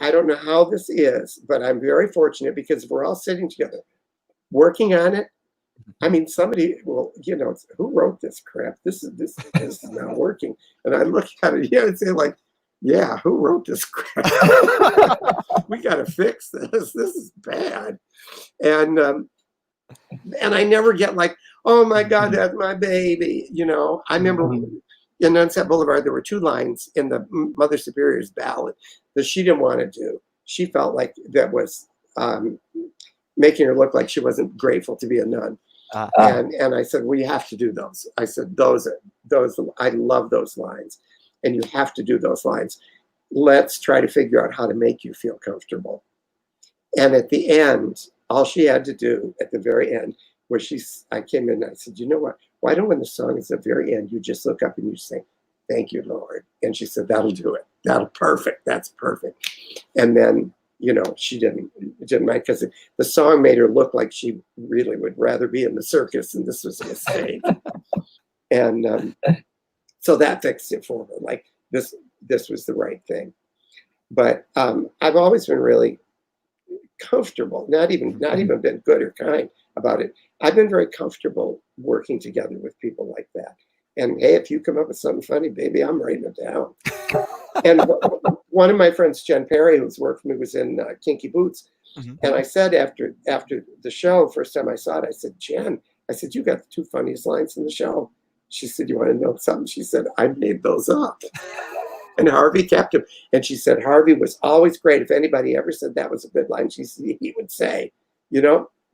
I don't know how this is, but I'm very fortunate because we're all sitting together working on it. I mean, somebody will, who wrote this crap? This is not working. And I look at it, and say like, yeah, who wrote this crap? We got to fix this. This is bad. And I never get like, oh my God, that's my baby. I remember in Nunsense Boulevard, there were 2 lines in the Mother Superior's ballad that she didn't want to do. She felt like that was making her look like she wasn't grateful to be a nun. And I said, well, you have to do those. I said, those, I love those lines. And you have to do those lines. Let's try to figure out how to make you feel comfortable. And at the end, all she had to do at the very end was I came in and I said, you know what? Why don't when the song is at the very end, you just look up and you say, thank you, Lord. And she said, that'll do it. Perfect. That's perfect. And then, she didn't mind because the song made her look like she really would rather be in the circus and this was a mistake. And so that fixed it for her. Like this was the right thing. But I've always been really comfortable, not even been good or kind about it. I've been very comfortable working together with people like that. And hey, if you come up with something funny, baby, I'm writing it down. And one of my friends, Jen Perry, who's worked with me, was in Kinky Boots. And I said after the show, first time I saw it, I said, Jen, you got the 2 funniest lines in the show. She said, you want to know something? She said, I made those up. And Harvey kept them. And she said, Harvey was always great. If anybody ever said that was a good line, he would say,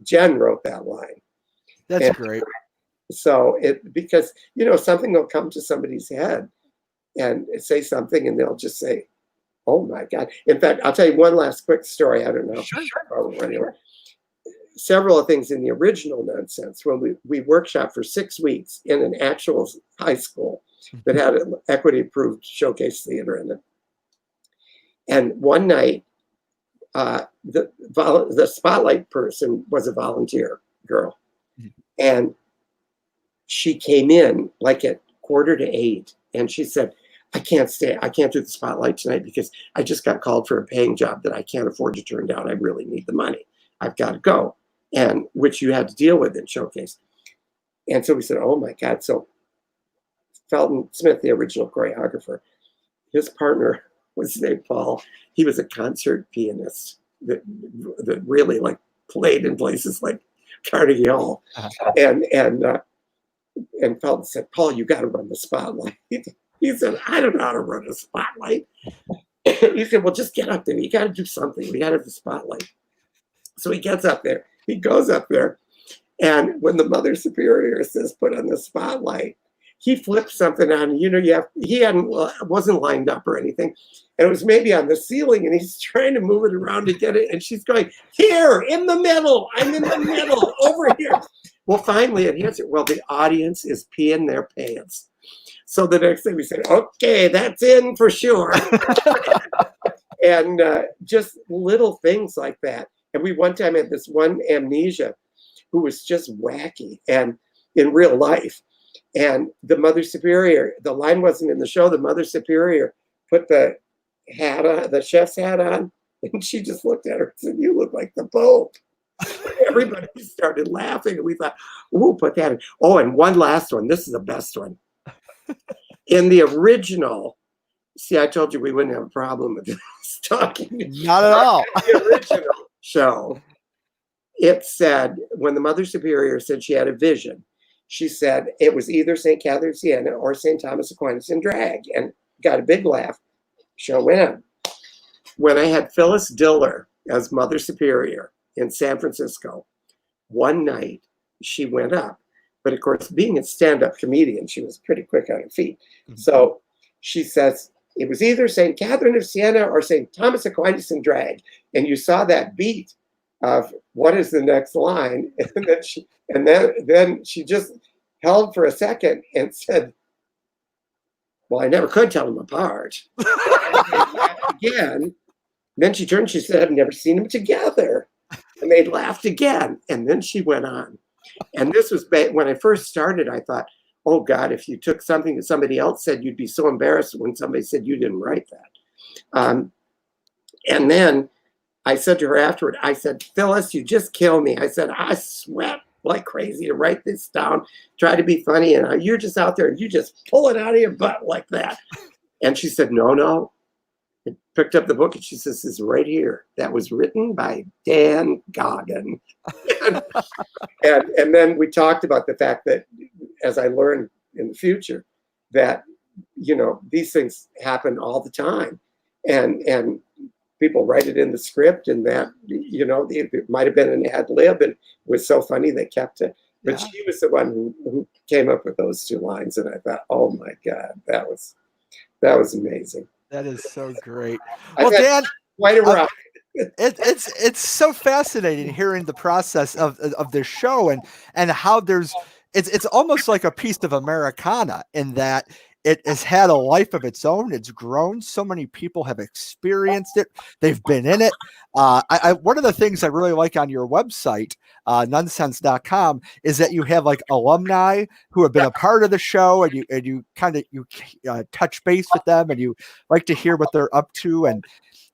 Jen wrote that line.
That's great.
So because, something will come to somebody's head and say something and they'll just say, oh my God. In fact, I'll tell you one last quick story. I don't know. Sure. Anyway, several things in the original Nunsense when we workshopped for 6 weeks in an actual high school that had an equity-approved showcase theater in it. And one night, the spotlight person was a volunteer girl. And she came in like at 7:45 and she said, I can't do the spotlight tonight because I just got called for a paying job that I can't afford to turn down. I really need the money. I've got to go. And which you had to deal with in showcase. And so we said, oh my God. So Felton Smith, the original choreographer, his partner was named Paul. He was a concert pianist that really like played in places like Carnegie Hall. And Felton said, Paul, you got to run the spotlight. He said, I don't know how to run a spotlight. He said, well, just get up there. You got to do something. We got to have the spotlight. So he gets up there. He goes up there. And when the Mother Superior says, put on the spotlight, he flipped something on. He wasn't lined up or anything. And it was maybe on the ceiling. And he's trying to move it around to get it. And she's going, here, in the middle. I'm in the middle, over here. Well, finally it hits it. Well, the audience is peeing their pants. So the next thing we said, okay, that's in for sure. And just little things like that. And we one time had this one amnesia who was just wacky and in real life. And the Mother Superior, the line wasn't in the show. The Mother Superior put the hat on, the chef's hat on, and she just looked at her and said, you look like the Pope. Everybody started laughing, and we thought, ooh, put that in. Oh, and one last one. This is the best one. In the original, see, I told you we wouldn't have a problem with this talking.
Not at all.
The original show, it said, when the Mother Superior said she had a vision, she said it was either St. Catherine Siena or St. Thomas Aquinas in drag, and got a big laugh. Show went on. When I had Phyllis Diller as Mother Superior in San Francisco. One night she went up, but of course, being a stand-up comedian, she was pretty quick on her feet. So she says, it was either St. Catherine of Siena or St. Thomas Aquinas in drag. And you saw that beat of what is the next line. And then she just held for a second and said, well, I never could tell them apart. Again. Then she turned, she said, I've never seen them together. And they laughed again. And then she went on. And this was when I first started, I thought, oh God, if you took something that somebody else said, you'd be so embarrassed when somebody said you didn't write that. And then I said to her afterward, I said, Phyllis, you just kill me. I said, I sweat like crazy to write this down, try to be funny. And you're just out there and you just pull it out of your butt like that. And she said, no. I picked up the book and she says, this is right here. That was written by Dan Goggin. and then we talked about the fact that, as I learned in the future, that, you know, these things happen all the time. And people write it in the script, and that, you know, it might have been an ad lib and it was so funny they kept it. But she was the one who came up with those two lines. And I thought, oh my God, that was amazing.
That is so great. Well, Dan,
quite a ride.
It's so fascinating hearing the process of this show and how it's almost like a piece of Americana in that it has had a life of its own. It's grown. So many people have experienced it. They've been in it. One of the things I really like on your website, Nunsense.com, is that you have like alumni who have been a part of the show, and you touch base with them, and you like to hear what they're up to. And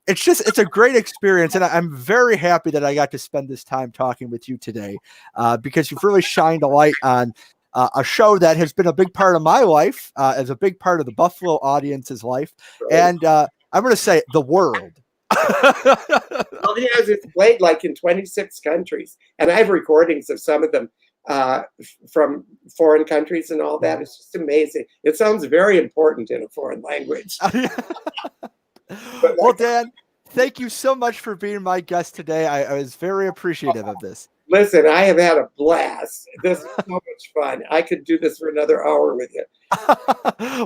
it's a great experience. And I'm very happy that I got to spend this time talking with you today, because you've really shined a light on a show that has been a big part of my life, as a big part of the Buffalo audience's life. Right. And I'm going to say the world.
Well, it's played like in 26 countries. And I have recordings of some of them from foreign countries and all that. It's just amazing. It sounds very important in a foreign language.
Well, Dan, thank you so much for being my guest today. I was very appreciative of this.
Listen, I have had a blast. This is so much fun. I could do this for another hour with you.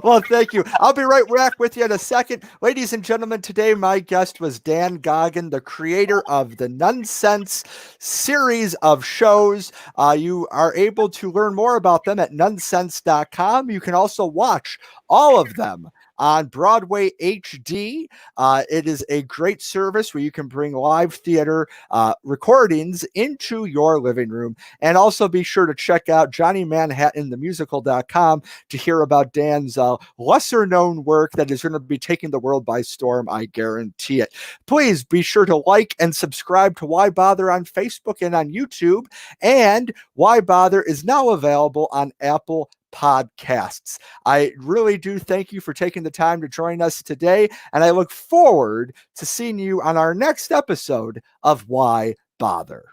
Well, thank you. I'll be right back with you in a second. Ladies and gentlemen, today my guest was Dan Goggin, the creator of the Nunsense series of shows. You are able to learn more about them at nunsense.com. You can also watch all of them on Broadway HD. It is a great service where you can bring live theater recordings into your living room. And also be sure to check out JohnnyManhattanTheMusical.com to hear about Dan's lesser known work that is going to be taking the world by storm. I guarantee it. Please be sure to like and subscribe to Why Bother on Facebook and on YouTube. And Why Bother is now available on Apple Podcasts. I really do thank you for taking the time to join us today, and I look forward to seeing you on our next episode of Why Bother.